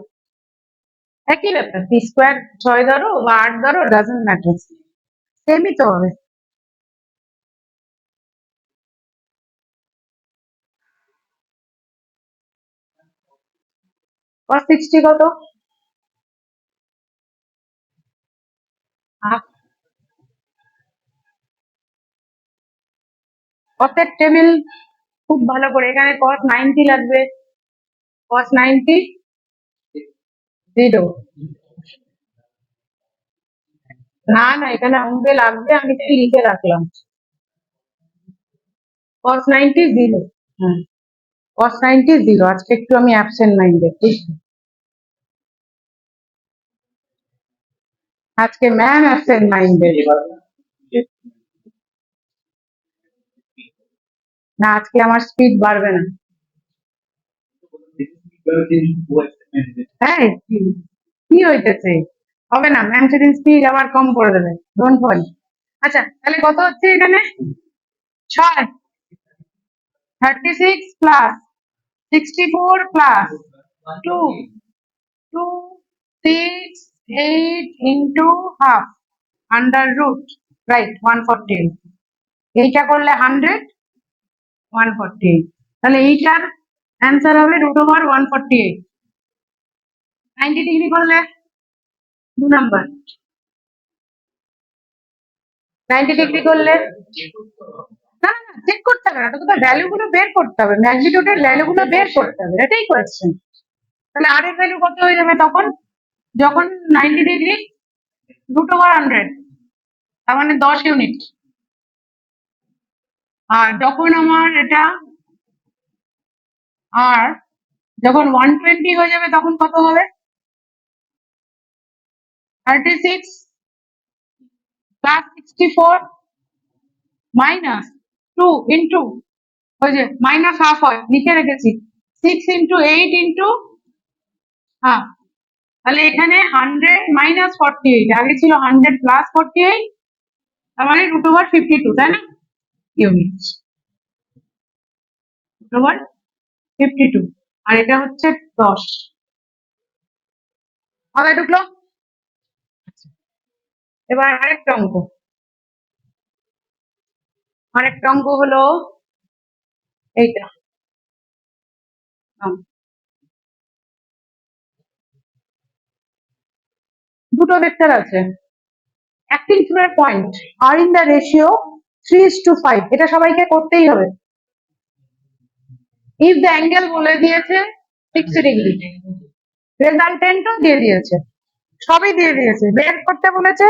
একই ব্যাপার। পি স্কোয়ার 6 ধরো বা 8 ধরো, ডাজন্ট ম্যাটার, সেমই তো হবে। cos 60 কত? cos টেবিল খুব ভালো করে, এখানে cos 90 লাগবে। cos 90 0। না না, এখানে অঙ্কে লাগবে, আমি তাই লিখে রাখলাম। cos 90 0। হ্যাঁ, cos 90 0। আজকে একটু আমি অ্যাবসেন্ট মাইন্ডেড। আজকে ম্যাম অ্যাবসেন্ট মাইন্ডেড। না, আজকে আমার স্পিড বাড়বে না। হ্যাঁ, কি হইতেছে? হবে না, ম্যাম সেদিন স্পিড আবার কম করে দেবে, ডোন্ট ওয়ারি। আচ্ছা, তাহলে কত হচ্ছে এখানে? 6, 36 plus 64 plus 2, 2, 6, 8 into half under root, right, 148। এইটা করলে 100, 148, তাহলে এইটার অ্যান্সার হবে √148। 90 ডিগ্রি করলে 2 নাম্বার, 90 ডিগ্রি করলে না না চেক করতে হবে না, তোকে তো ভ্যালু গুলো বের করতে হবে, ম্যাগনিটিউডের ভ্যালু গুলো বের করতে হবে, এটাই কোয়েশ্চেন। তাহলে আর এর ভ্যালু কত হয়ে যাবে তখন, যখন 90 ডিগ্রি √100, তার মানে 10 ইউনিট। আর যখন আমার এটা আর যখন 120 হয়ে যাবে তখন কত হবে? 36 প্লাস 64 মাইনাস 2 ইন্টু, ওই যে মাইনাস হাফ হয় লিখে রেখেছি, 6 ইন্টু 8 ইন্টু হাফ। তাহলে এখানে 100 মাইনাস 48, আগে ছিল 100 প্লাস 48, তার মানে √52, তাই না? ইউনিট √52, আর এটা হচ্ছে 10। মাথায় ঢুকলো? এবার আরেকটা অঙ্ক হলো এইটা। দুটো ভেক্টর আছে, অ্যাক্টিং থ্রু এ পয়েন্ট আর ইন দ্য রেশিও 3:5, এটা সবাইকে করতেই হবে। ইফ দ্য অ্যাঙ্গেল বলে দিয়েছে 60 ডিগ্রি, রেজাল্টেন্টও দিয়ে দিয়েছে, সবই দিয়ে দিয়েছে, বের করতে বলেছে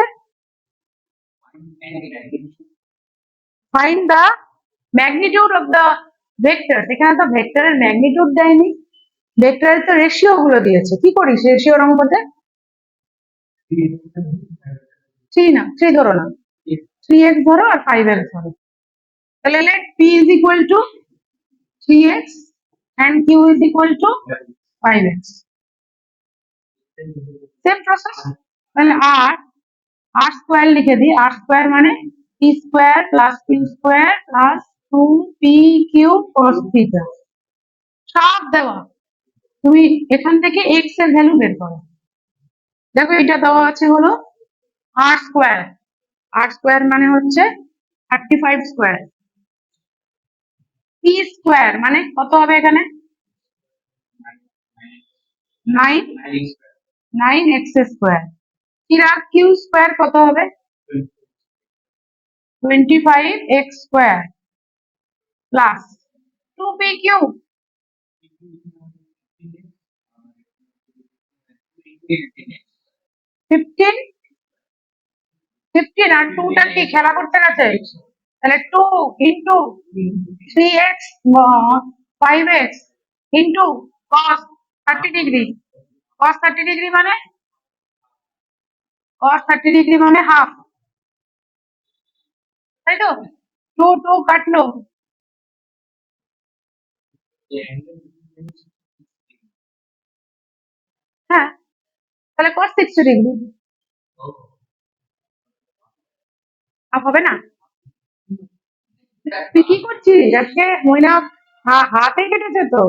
find the magnitude of the vector. এখানে তো ভেক্টরের ম্যাগনিটিউড দেয়নি, ভেক্টরের তো রেশিও গুলো দিয়েছে। কি করিস রেশিওর অঙ্কতে? 3 না, 3 ধরো না, 3x ধরো আর 5x ধরো। তাহলে let p is equal to 3x and q is equal to 5x, same process. তাহলে r স্কয়ার লিখে দিই, r স্কয়ার মানে p square plus q square plus 2pq cos theta, সব দেওয়া। তুমি এখান থেকে x এর ভ্যালু বের করো। দেখো এটা দেওয়া আছে হলো r স্কয়ার, r স্কয়ার মানে হচ্ছে 35 স্কয়ার, p স্কয়ার মানে কত হবে এখানে? 9x স্কয়ার, আর q স্কয়ার কত হবে? 25x স্কয়ার প্লাস 2pq, 15, 15 আর 2টা কি খেলা করতে গেছে? তাহলে 2 into 3x 5x into cos 30 degree, cos 30 degree মানে হাফ, তাই তো? 2 কাটলো, হ্যাঁ, তাহলে cos 60 ডিগ্রি হাফ হবে না? তুই কি করছিস আজকে ময়না? হাতে কেটেছে তো,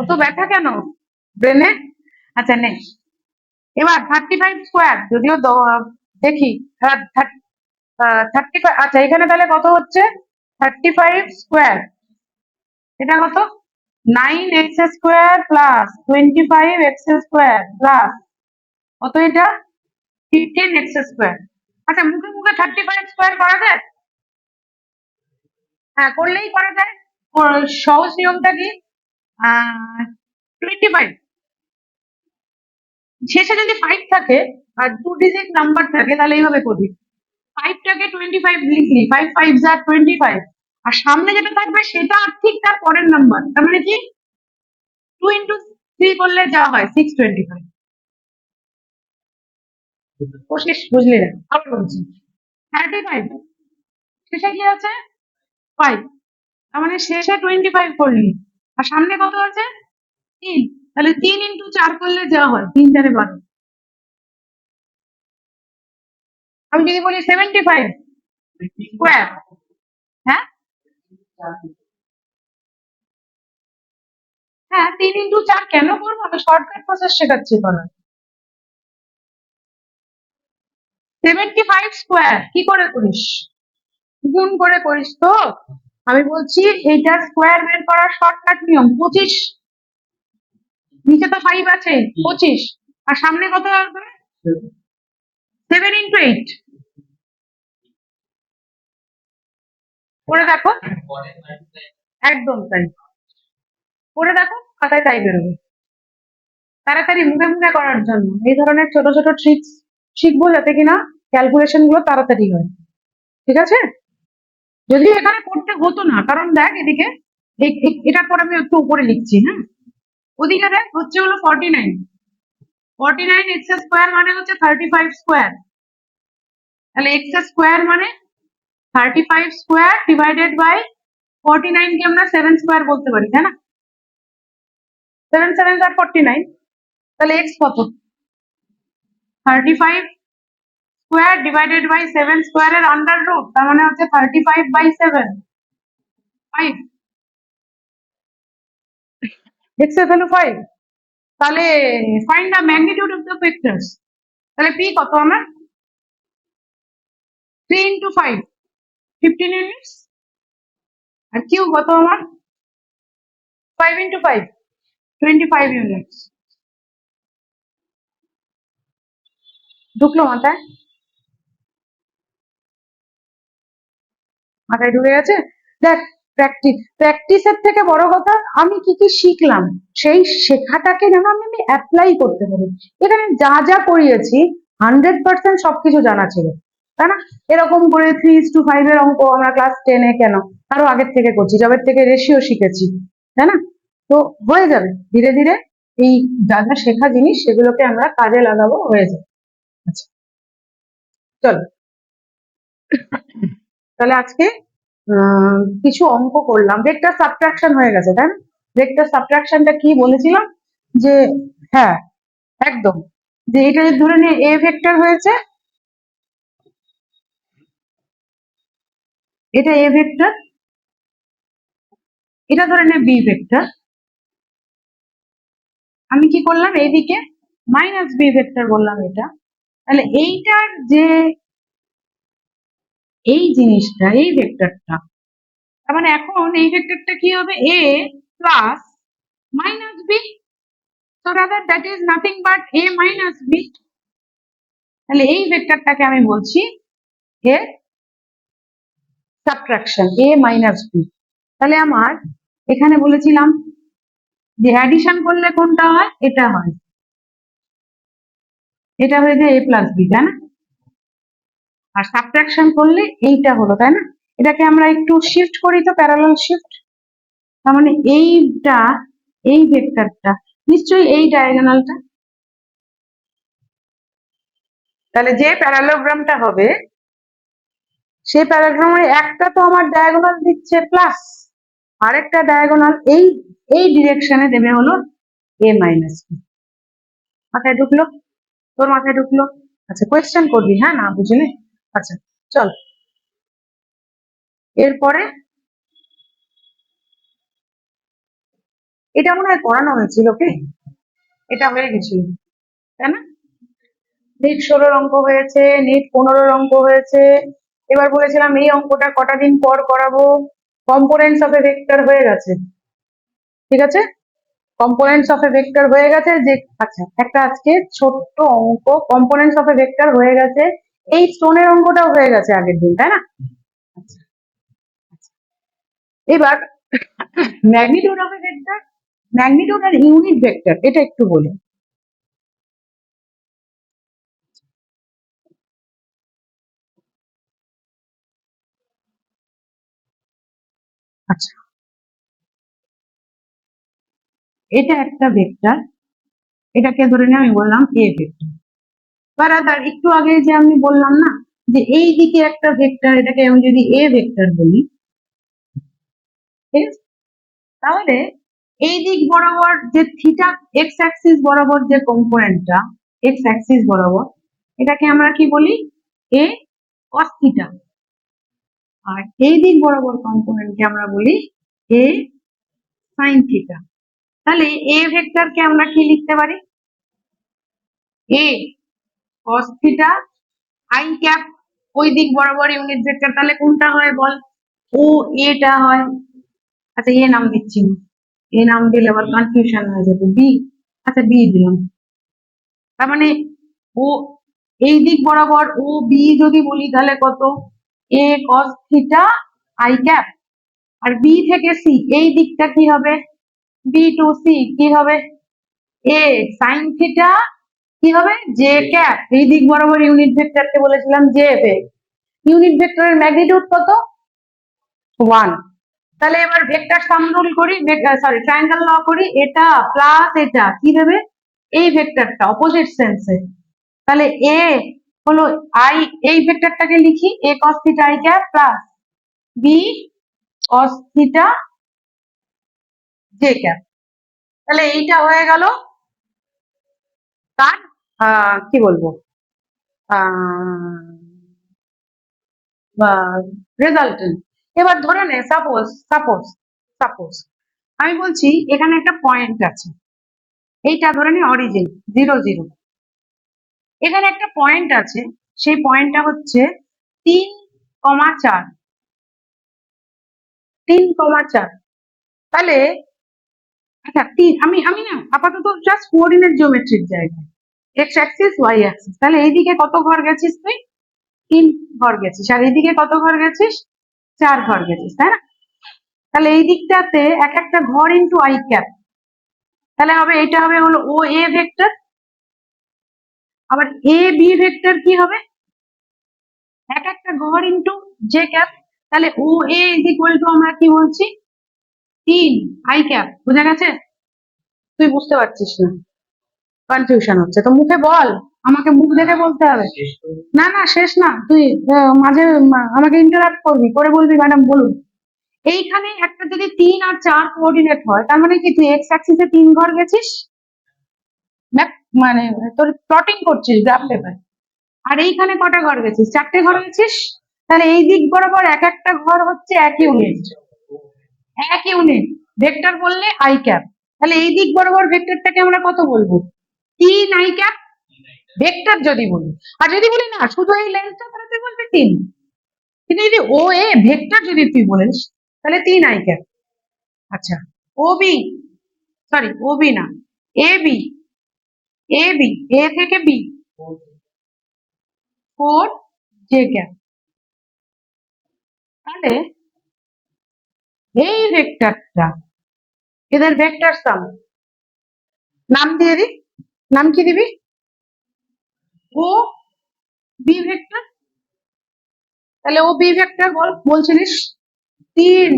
অত ব্যথা কেন ব্রেনে? আচ্ছা নেক্সট, এবার 35 স্কোয়ার, যদিও দেখি 35, আচ্ছা এখানে তাহলে কত হচ্ছে? 35 স্কোয়ার, এটা কত? 9x square plus 25x square plus কত এটা? 15x square. আচ্ছা মুখে মুখে 35 স্কোয়ার করা যায়? হ্যাঁ করলেই করা যায়। সহজ নিয়মটা কি? 25 শেষে যদি 5 থাকে আর 2 ডিজিট নাম্বার থাকে তাহলে এইভাবে করবি, 5টাকে 25 লিখলি, 5 5 যা 25, আর সামনে যেটা থাকবে সেটা ঠিক তার পরের নাম্বার, তার মানে কি 2 ইন্টু 3 করলে যা হয় 625। 25 বুঝলি না, আবার বলছি 35 শেষে কি আছে 5, তার মানে শেষে 25 করলি আর সামনে কত আছে 3, তাহলে 3 × 4 করলে যা হয় 3×4 = 12। আমি যদি বলি 75 স্কোয়ার, হ্যাঁ হ্যাঁ 3 × 4 কেন করবো, আমি শর্টকাট প্রসেস শেখাচ্ছি বলো। 75 স্কোয়ার কি করে করিস, গুণ করে করিস তো। আমি বলছি এইটার স্কোয়ার বের করার শর্টকাট নিয়ম 25, নিচে তো 5 আছে 25 আর সামনে কত আসবে 7 × 8, করে দেখো, একদম তাই, করে দেখো খাতায় তাই বেরোবে। তাড়াতাড়ি মুখে মুখে করার জন্য এই ধরনের ছোট ছোট ট্রিক্স শিখবো যাতে কিনা ক্যালকুলেশন গুলো তাড়াতাড়ি হয়, ঠিক আছে। যদিও এখানে করতে হতো না, কারণ দেখ এদিকে এটার পর আমি একটু উপরে লিখছি, হ্যাঁ ওদিকে দেখ হচ্ছে হলো 49, 49 এক্স স্কোয়ার মানে হচ্ছে 35 স্কোয়ার, তাহলে এক্স স্কোয়ার মানে 35 স্কোয়ার ডিভাইডেড বাই 49 কে আমরা 7 স্কোয়ার বলতে পারি, তাই না, 7 7 আর 49, তাহলে এক্স কত 35 স্কোয়ার ডিভাইডেড বাই 7 স্কোয়ারের আন্ডার রুট, তার মানে হচ্ছে 35/7, 5, এক্স এর ভ্যালু 5, তাহলে find the magnitude of the vectors, তাহলে পি কত আমার 3 × 5 15 ইউনিটস, আর কিউ কত আমার 5 × 5 25 ইউনিটস। ঢুকলো মাথায়, মাথায় ঢুকে গেছে। দেখ প্র্যাকটিসের থেকে বড় কথা আমি কি কি শিখলাম সেই শেখাটাকে যেন আমি অ্যাপ্লাই করতে পারি। এখানে যা যা করিয়েছি 100% সবকিছু জানা ছিল, তাই না। এরকম করে 3:5 এর অঙ্ক আমরা ক্লাস 10-এ কেন আরো আগের থেকে করছি, যবের থেকে রেশিও শিখেছি, তাই না। তো হয়ে যাবে ধীরে ধীরে, এই যা যা শেখা জিনিস সেগুলোকে আমরা কাজে লাগাবো, হয়ে যাবে। আচ্ছা চলো, তাহলে আজকে কিছু অঙ্ক করলাম, ভেক্টর সাবট্রাকশন হয়ে গেছে, তাই না। ভেক্টর সাবট্রাকশনটা কি বলেছিলাম, যে হ্যাঁ একদম, যে এটা যদি ধরে নিয়ে এ ভেক্টর হয়েছে, এটা এ ভেক্টর, এটা ধরে নিয়ে বি ভেক্টর, আমি কি করলাম এইদিকে মাইনাস বি ভেক্টর বললাম এটা, তাহলে এইটার যে এই জিনিসটা এই ভেক্টরটা, তার মানে এখন এই ভেক্টরটা কি হবে A plus minus B, so rather that is nothing but a minus b, তাহলে এই ভেক্টরটাকে আমি বলছি এর সাবট্রাকশন a মাইনাস b। তাহলে আমার এখানে বলেছিলাম যে অ্যাডিশন করলে কোনটা হয়, এটা হয়, এটা হয়ে যায় a প্লাস বি, তাই না, আর সাবট্রাকশন করলে এইটা হলো, তাই না। এটাকে আমরা একটু শিফট করি তো, প্যারালাল শিফট, তার মানে এইটা এই ভেক্টরটা নিশ্চয়ই এই ডায়াগোনালটা, তাহলে যে প্যারালোগ্রামটা হবে সেই প্যারাগ্রামের একটা তো আমার ডায়াগোনাল দিচ্ছে প্লাস, আরেকটা ডায়াগোনাল এই এই ডিরেকশনে দেবে হলো a মাইনাস বি। মাথায় ঢুকলো, তোর মাথায় ঢুকলো। আচ্ছা কোয়েশ্চেন করবি, হ্যাঁ না বুঝলি। আচ্ছা চল, এরপরে এটা মনে হয় করানো হয়েছিল কি, এটা হয়ে গেছিল, তাই না। নিট 16 অঙ্ক হয়েছে, নিট 15 অঙ্ক হয়েছে। এবার বলেছিলাম এই অঙ্কটা কটা দিন পর করাবো, কম্পোনেন্টস অফ এ ভেক্টর হয়ে গেছে, ঠিক আছে, কম্পোনেন্টস অফ এ ভেক্টর হয়ে গেছে যে, আচ্ছা একটা আজকে ছোট্ট অঙ্ক কম্পোনেন্টস অফ এ ভেক্টর হয়ে গেছে, এই স্টোনের অঙ্কটাও হয়ে গেছে আগের দিন, তাই না। আচ্ছা, এবার magnitude of a vector, magnitude আর ইউনিট ভেক্টর এটা একটু বলি। আচ্ছা এটা একটা ভেক্টর, এটাকে ধরে নিয়ে আমি বললাম এ ভেক্টর, বারাদার একটু আগে যে আমি বললাম না যে এই দিকে একটা ভেক্টর, এটাকে আমি যদি এ ভেক্টর বলি, ঠিক আছে, তাহলে এই দিক বরাবর যে থিটা এক্স অ্যাক্সিস বরাবর যে কম্পোনেন্টটা, এক্স অ্যাক্সিস বরাবর, এটাকে আমরা কি বলি, এ কস থিটা। আর এই দিক বরাবর কম্পোনেন্টকে আমরা বলি এ সাইন থিটা। তাহলে এ ভেক্টরকে আমরা কি লিখতে পারি, এ কস থিটা আই ক্যাপ, ওই দিক বরাবর ইউনিট ভেক্টর। তাহলে কোনটা হয় বল, ও এটা হয়। আচ্ছা এ নাম দিচ্ছি না, এ নাম দিলে আবার কনফিউশন হয়ে যাবে, বি, আচ্ছা বি দিলাম। তার মানে ও এই দিক বরাবর ও বি যদি বলি তাহলে কত, A cos theta I cap. আর বি থেকে সি এই দিকটা কি হবে, বি টু সি কি হবে, এ সাইন থিটা কি হবে, জে ক্যাপ। এই দিক বরাবর ইউনিট ভেক্টরকে বলেছিলাম জে ভেক্টর। ইউনিট ভেক্টরের ম্যাগনিটিউড কত, 1। তাহলে এবার ভেক্টর সাম রুল করি, সরি ট্রায়াঙ্গেল ল করি, এটা প্লাস এটা কি দেবে, এই ভেক্টরটা অপোজিট সেন্সে। তাহলে এ হলো আই, এই ভেক্টরটাকে লিখি A cos theta I cap plus B cos theta J cap. তাহলে এইটা হয়ে গেল তার কি বলবো রেজাল্টেন্ট। এবার ধরে নে সাপোজ সাপোজ সাপোজ আমি বলছি এখানে একটা পয়েন্ট আছে, এইটা ধরে নি অরিজিন 0 0, এখানে একটা পয়েন্ট আছে, সেই পয়েন্টটা হচ্ছে 3,4, 3,4। তাহলে আচ্ছা আমি আমি না আপাতত জাস্ট কোঅর্ডিনেট জিওমেট্রির জায়গায়, এক্স অ্যাক্সিস ওয়াই অ্যাক্সিস, তাহলে এইদিকে কত ঘর গেছিস তুই, 3 ঘর গেছিস, আর এইদিকে কত ঘর গেছিস, 4 ঘর গেছিস, তাই না? তাহলে এই দিকটাতে এক একটা ঘর ইন্টু আই ক্যাপ, তাহলে হবে এটা হবে হলো ও এ ভেক্টর। আবার এ বি ভেক্টর কি হবে, এক একটা ঘর ইন্টু জে ক্যাপ। তাহলে ও এ ইজ ইকুয়াল টু আমরা কি বলছি, 3 আই ক্যাপ। বুঝা গেছে? তুই বুঝতে পারছিস না, কনফিউশন হচ্ছে তো মুখে বল, আমাকে মুখ দেখে বলতে হবে। না না শেষ না, তুই মাঝে আমাকে ইন্টারাপ্ট করবি, করে বলবি ম্যাডাম বলুন। এইখানে একটা যদি 3 আর 4 কোঅর্ডিনেট হয়, তার মানে কি তুই এক্স অ্যাক্সিসে 3 ঘর গেছিস, মানে তোর প্লটিং করছিস গ্রাফ পেপার। আর এইখানে কটা ঘর গেছিস, 4টে ঘর গেছিস। তাহলে এই দিক বরাবর এক একটা ঘর হচ্ছে 1 ইউনিট, 1 ইউনিট ভেক্টর বললে আই ক্যাপ। তাহলে এই দিক বরাবর ভেক্টরটাকে আমরা কত বলবো, 3 আই ক্যাপ ভেক্টর যদি বলি। আর যদি বলি না শুধু এই লেন্সটা, তাহলে তুই বলবি 3। কিন্তু যদি ও এ ভেক্টর যদি তুই বলিস তাহলে 3 আই ক্যাপ। আচ্ছা ও বি, সরি ও বি না, এ বি, এ বি, এ থেকে বি 4 জে ক্যাপ। তাহলে এই ভেক্টরটা, এদের ভেক্টর সাম, নাম দিয়ে দি, নাম কি দিবি, ও বি ভেক্টর। তাহলে ও বি ভেক্টর বলছিলিস 3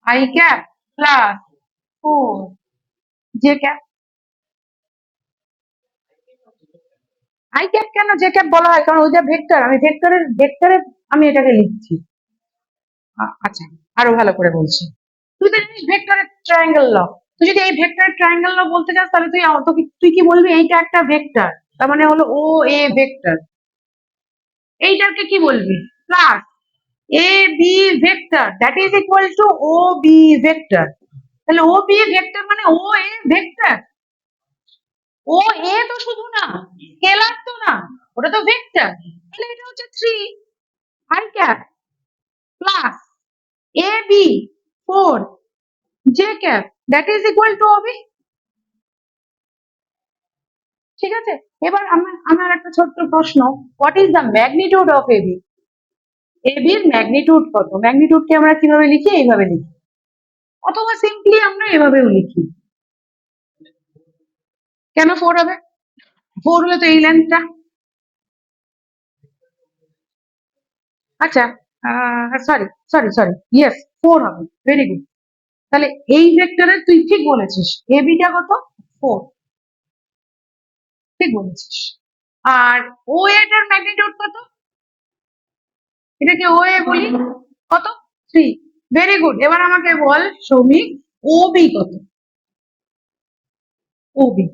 I cap plus 4 J cap. I cap কেন জে ক্যাপ বলা হয়, কারণ ওই যে ভেক্টর, আমি ভেক্টরের আমি এটাকে লিখছি। আচ্ছা আরো ভালো করে বলছি, তুই তো জানিস ভেক্টরের ট্রায়াঙ্গেল ল। তুই যদি এই ভেক্টরের ট্রায়াঙ্গেল ল বলতে চাস, তাহলে তুই কি বলবি, এইটা একটা ভেক্টর, তার মানে হলো ও এ ভেক্টর। এইটাকে কি বলবি, plus A B vector that is equal to O B vector. তাহলে ও বি ভেক্টর মানে ও এ ভেক্টর। ও এ তো শুধু না, স্কেলার তো না, ওটা তো ভেক্টর। তাহলে এটা হচ্ছে 3 I cap plus A B 4 J cap that is equal to OB. ঠিক আছে, এবার আমার আমার একটা ছোট্ট প্রশ্ন, what is the magnitude of AB, এবির ম্যাগনিটিউড কত, ম্যাগনিটিউডকে আমরা কিভাবে লিখি, এইভাবে লিখি, অথবা সিম্পলি আমরা এভাবেও লিখি। কেন 4 হবে, 4 হলে তো এই লেন্থটা। আচ্ছা সরি সরি সরি, ইয়েস 4 হবে, ভেরি গুড। তাহলে এই ভেক্টরের তুই ঠিক বলেছিস, এ বিটা কত 4, ঠিক বলেছিস। আর ও এটার ম্যাগনিটিউড কত? এটাকে ও এ বলি, কত? 3। Very good. এবার আমাকে বল সৌমিক, ও বি কত? ও বি,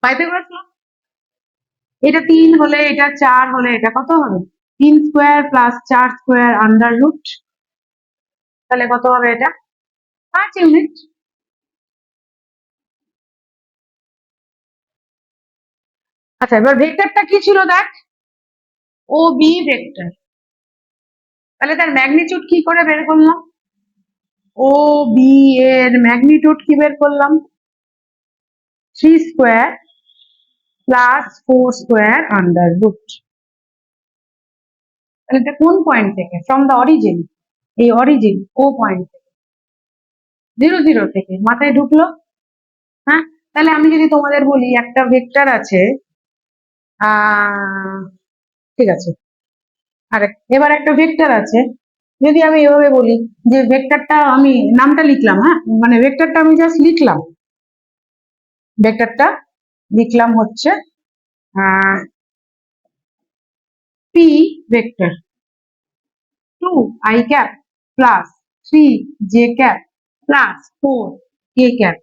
পাইথাগোরাস ল। এটা 3 হলে, এটা 4 হলে, এটা কত হবে? 3 square plus 4 square under root, তাহলে কত হবে এটা? 5 ইউনিট। আচ্ছা, এবার ভেক্টরটা কি ছিল দেখ, ও বি ভেক্টর। তাহলে তার ম্যাগনিটিউড কি করে বের করলাম? ও বি এর ম্যাগনিটিউড কি বের করলাম? 3 square plus 4 square under root. তাহলে এটা কোন পয়েন্ট থেকে? ফ্রম দ্য অরিজিন, এই অরিজিন ও পয়েন্ট থেকে, 0 0 থেকে মাথায় ঢুকলো? হ্যাঁ, তাহলে আমি যদি তোমাদের বলি একটা ভেক্টর আছে, আহ ঠিক আছে, আর এবার একটা ভেক্টর আছে, যদি আমি এভাবে বলি যে ভেক্টরটা, আমি নামটা লিখলাম, হ্যাঁ, মানে ভেক্টরটা আমি জাস্ট লিখলাম, ভেক্টরটা লিখলাম হচ্ছে P vector 2 i cap plus 3 j cap plus 4 k cap,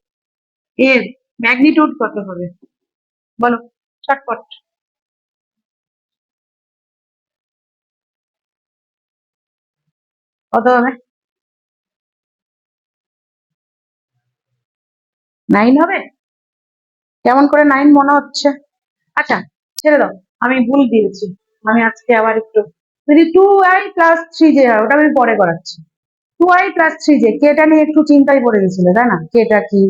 এর ম্যাগনিটিউড কত হবে বলো, চটপট। কত হবে? 9 হবে? কেমন করে 9 মনে হচ্ছে? আচ্ছা, ছেড়ে দাও, আমি ভুল দিয়েছি। আমি আজকে আবার একটু, যদি 2i+3j হয়, ওটা আমি পরে করাচ্ছি। 2i+3j, কেটা নিয়ে একটু চিন্তায় পড়ে গেছিল, তাই না? কেটা কি,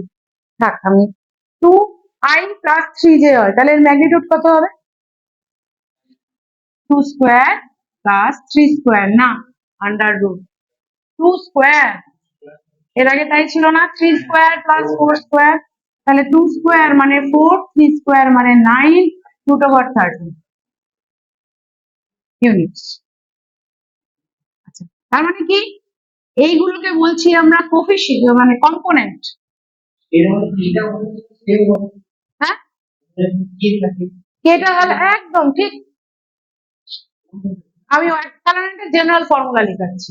থাক, আমি 2i+3j হয়, তাহলে এর ম্যাগনিটিউড কত হবে? 2 স্কোয়ার প্লাস 3 স্কোয়ার, না, আন্ডার রুট 2 স্কোয়ার। এর আগে তাই ছিল না, 3 স্কোয়ার প্লাস 4 স্কোয়ার, তাহলে 2 স্কোয়ার মানে 4, 3 স্কোয়ার মানে 9, √30 ইউনিটস। আচ্ছা, তার মানে কি, এইগুলোকে বলছি আমরা কোফিশিয়েন্ট, মানে কম্পোনেন্ট। হ্যাঁ, কেটা হলো একদম ঠিক। আমি এক কারণে জেনারেল ফর্মুলা লিখাচ্ছি,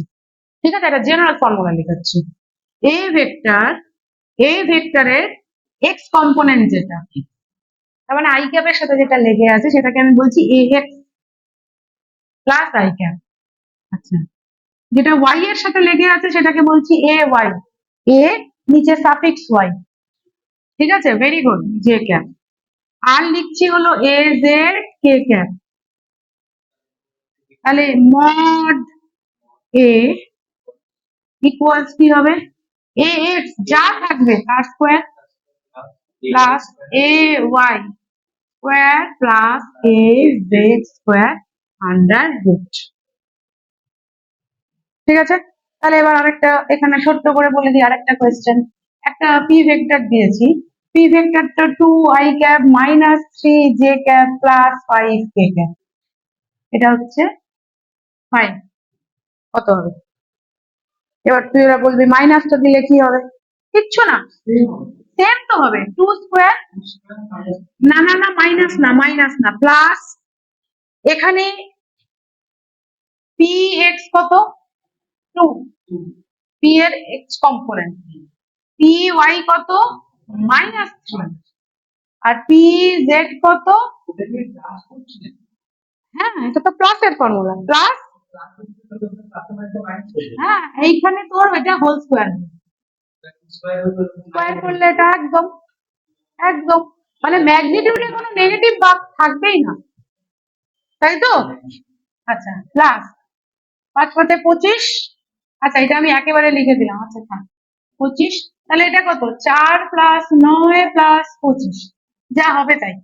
ঠিক আছে, একটা জেনারেল ফর্মুলা লিখাচ্ছি। এ ভেক্টর, এ ভেক্টরের এক্স কম্পোনেন্ট যেটা, তার মানে আই ক্যাপের সাথে যেটা লেগে আছে সেটাকে আমি বলছি এ এক্স প্লাস আই ক্যাপ। আচ্ছা, যেটা ওয়াই এর সাথে লেগে আছে সেটাকে বলছি এ ওয়াই, এ নিচে সাফিক্স ওয়াই, ঠিক আছে, ভেরি গুড, জে ক্যাপ। আর লিখছি হলো এ জেড কে ক্যাপ, তাহলে মড এ ইকুয়ালস কি হবে? এ এক্স যা থাকবে তার square plus A Y square plus A Z square under root, ঠিক আছে। তাহলে এবার আরেকটা এখানে ছোট্ট করে বলে দিই, আরেকটা কোয়েশ্চেন। একটা পি ভেক্টর দিয়েছি, পি ভেক্টরটা 2i cap minus 3j cap plus 5k cap, এটা হচ্ছে 5, কত হবে? এবার তুই এরা বলবি মাইনাসটা দিলে কি হবে? কিচ্ছু না, সেম তো হবে, 2 স্কোয়ার, না না না, মাইনাস না, মাইনাস না, প্লাস, এখানে পি এক্স কত? 2, পি এর এক্স কম্পোনেন্ট, পি ওয়াই কত? -3, আর পি জেড কত? হ্যাঁ, এটা তো প্লাসের ফর্মুলা, প্লাস, হ্যাঁ, এইখানে তোর এটা হোল স্কোয়ার, স্কোয়ার করলে এটা একদম, একদম, মানে ম্যাগনিটিউডে কোনো নেগেটিভ ভাগ থাকবেই না, তাই তো? আচ্ছা, প্লাস 5 পাঁচে 25, আচ্ছা এটা আমি একেবারে লিখে দিলাম, আচ্ছা থাক, 25, তাহলে এটা কত? 4 প্লাস 9 প্লাস 25, যা হবে তাই,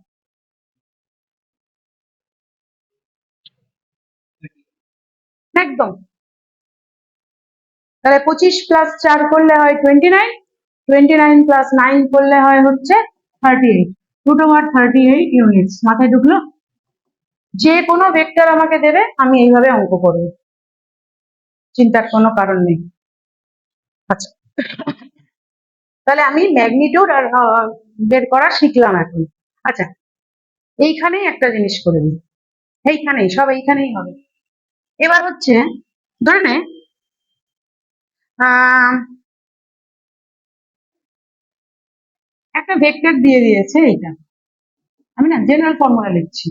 একদম। তাহলে 25 প্লাস 4 করলে হয় 29, 29 প্লাস 9 করলে হয় হচ্ছে 38, √38 ইউনিটস। মাথায় ঢুকলো? যে কোনো ভেক্টর আমাকে দেবে, আমি এইভাবে অঙ্ক করবো, চিন্তার কোনো কারণ নেই। আচ্ছা, তাহলে আমি ম্যাগনিটিউড আর বের করা শিখলাম এখন। আচ্ছা, এইখানেই একটা জিনিস করে নিই, এইখানেই সব এইখানেই হবে। এবার হচ্ছে ধরে নে একটা ভেক্টর দিয়ে দিয়েছে, এইটা আমি না জেনারেল ফর্মুলা লিখছি,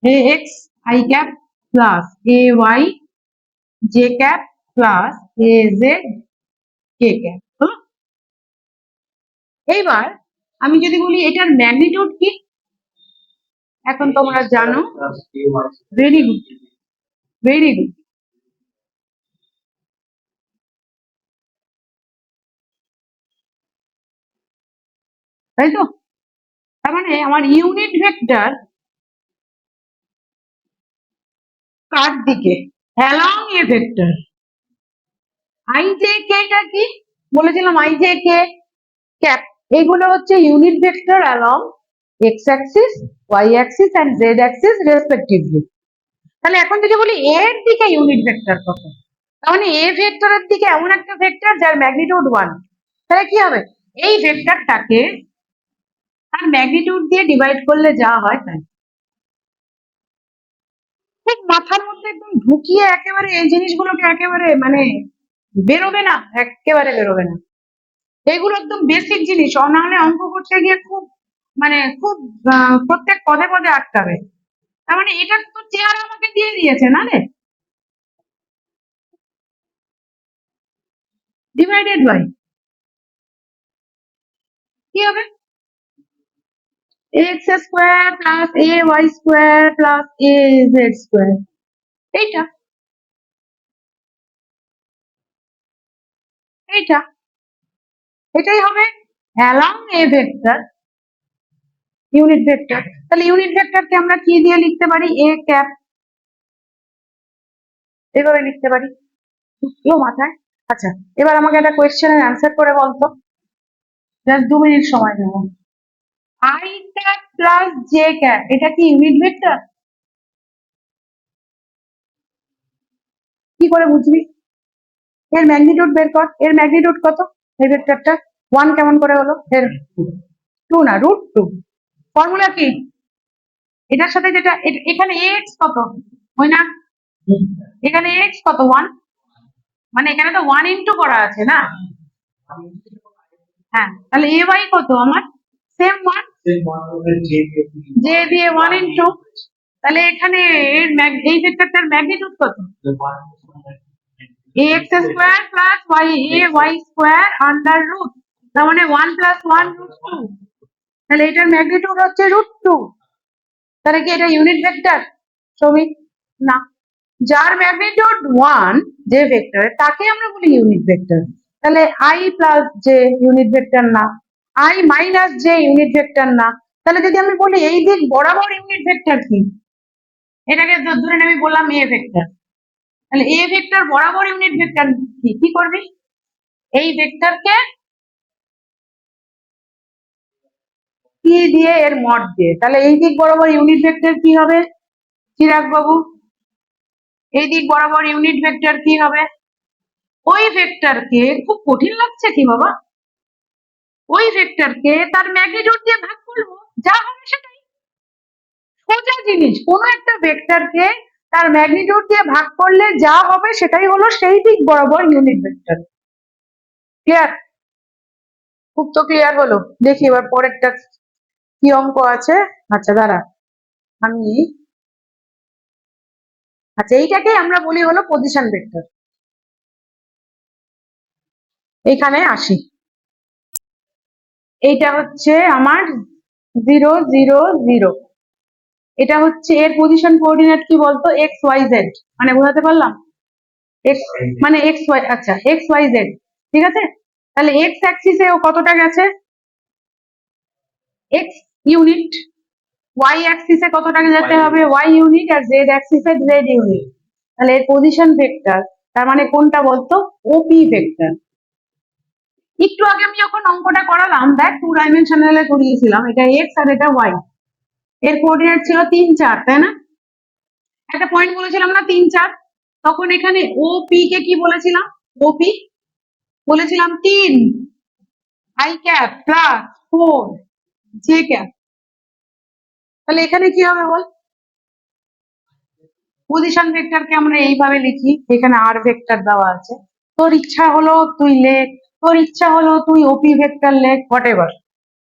A X I cap plus A Y J cap plus A Z K cap. হলো? এইবার আমি যদি বলি এটার ম্যাগনিটিউড কি, এখন তোমরা জানো, ভেরি গুড, ভেরি গুড। তাই তো, তার মানে আমার ইউনিট ভেক্টর কার দিকে, along a vector. I J K টা কি বলেছিলাম, আই জে কে ক্যাপ, এগুলো হচ্ছে unit vector along X axis, Y axis and Z axis respectively. তাহলে এখন যদি বলি এর দিকে ইউনিট ভেক্টর কত, তার মানে এ ভেক্টরের দিকে এমন একটা ভেক্টর যার ম্যাগনিটিউড 1, তাহলে কি হবে, এই ভেক্টরটাকে তার ম্যাগনিটিউড দিয়ে ডিভাইড করলে যা হয় তাই। ঠিক মাথার মধ্যে একদম ঢুকিয়ে একেবারে এই জিনিসগুলোকে একেবারে মানে বেরোবে না, একেবারে বেরোবে না। এগুলো একদম বেসিক জিনিস, নাহলে অঙ্ক করতে গিয়ে খুব মানে খুব প্রত্যেক পদে পদে আটকাবে। তার মানে এটা তো চেয়ার আমাকে দিয়ে দিয়েছে না রে, ডিভাইডেড বাই কি হবে, X square plus A Y square plus A Z square, এইটা এইটা এটাই হবে along a vector unit vector. তাহলে ইউনিট ভেক্টরকে আমরা কি দিয়ে লিখতে পারি, এ ক্যাপ, এভাবে লিখতে পারি, ঢুকলো মাথায়। আচ্ছা, এবার আমাকে একটা কোয়েশ্চেনের অ্যান্সার করে বলতো, জাস্ট 2 মিনিট সময় নেব। I cap plus J cap, এটা কি ইউনিট ভেক্টর? কি করে বুঝবি, এর ম্যাগনিটিউড বের কর, এর ম্যাগনিটিউড কত, এই ভেক্টরটা 1 কেমন করে হলো, এর 2 না √2। ফর্মুলা কি, এটার সাথে যেটা এখানে এক্স কত, ওই না, এখানে এক্স কত 1, মানে এখানে তো 1 ইন্টু করা আছে না, হ্যাঁ, তাহলে এ ওয়াই কত আমার, সেম 1, জে দিয়ে 1 ইন্টু, তাহলে এখানে এর এই ভেক্টরটার ম্যাগনিটিউড কত, এ x square plus Y A Y square under root, তার মানে 1 প্লাস 1 √2, তাহলে এটার ম্যাগনিটিউড হচ্ছে √2। তাহলে কি এটা ইউনিট ভেক্টর শ্রমিক, না, যার ম্যাগনিটিউড 1 যে ভেক্টর তাকে আমরা বলি ইউনিট ভেক্টর। তাহলে I plus J unit vector না, I minus J unit vector না, তাহলে যদি আমি বলি এই দিক বরাবর ইউনিট ভেক্টর কি, এটাকে ধরে আমি বললাম এ ভেক্টর, তাহলে এ ভেক্টর বরাবর ইউনিট ভেক্টর কি, কি করবি, এই ভেক্টরকে কি দিয়ে, এর মড দিয়ে, তাহলে এই দিক বরাবর ইউনিট ভেক্টর কি হবে চিরাগ বাবু, এই দিক বরাবর ইউনিট ভেক্টর কি হবে, ওই ভেক্টরকে, খুব কঠিন লাগছে কি বাবা, ওই ভেক্টরকে তার ম্যাগনিটিউড দিয়ে ভাগ করবো, যা হবে সেটাই, সোজা জিনিস, কোন একটা ভেক্টরকে তার ম্যাগনিটিউড দিয়ে ভাগ করলে যা হবে সেটাই হলো সেই দিক বরাবর ইউনিট ভেক্টর। ক্লিয়ার, খুব তো ক্লিয়ার হলো। দেখি এবার পরেরটা কি অঙ্ক আছে। আচ্ছা দাঁড়া, আমি আচ্ছা এইটাকে আমরা বলি হলো পজিশন ভেক্টর। এইখানে আসি, এইটা হচ্ছে আমার 0 0 0, এটা হচ্ছে এর পজিশন কোঅর্ডিনেট কি বলতো, এক্স ওয়াই জেড, মানে বোঝাতে পারলাম, এক্স মানে এক্স ওয়াই, আচ্ছা এক্স ওয়াই জেড, ঠিক আছে। তাহলে এক্স অ্যাক্সিসে ও কতটা গেছে, এক্স ইউনিট, ওয়াই অ্যাক্সিসে কতটা যেতে হবে, ওয়াই ইউনিট, আর জেড অ্যাক্সিসে জেড ইউনিট। তাহলে এর পজিশন ভেক্টর, তার মানে কোনটা বলতো, ওপি ভেক্টর। একটু আগে আমি যখন অঙ্কটা করালাম দেখ 2 ডাইমেনশনালে করিয়েছিলাম, এটা এক্স আর এটা ওয়াই, এর কোঅর্ডিনেট ছিল 3 4, তাই না, একটা পয়েন্ট বলেছিলাম না 3 4, তখন এখানে ওপি কে কি বলেছিলাম, ওপি বলেছিলাম 3, I cap plus 4 J cap. তাহলে এখানে কি হবে বল? পজিশন ভেক্টরকে আমরা এইভাবে লিখি, এখানে আর ভেক্টর দেওয়া আছে, তোর ইচ্ছা হলো তুই লেখ, তোর ইচ্ছা হলো তুই ওপি ভেক্টর লেখ, হোয়াট এভার।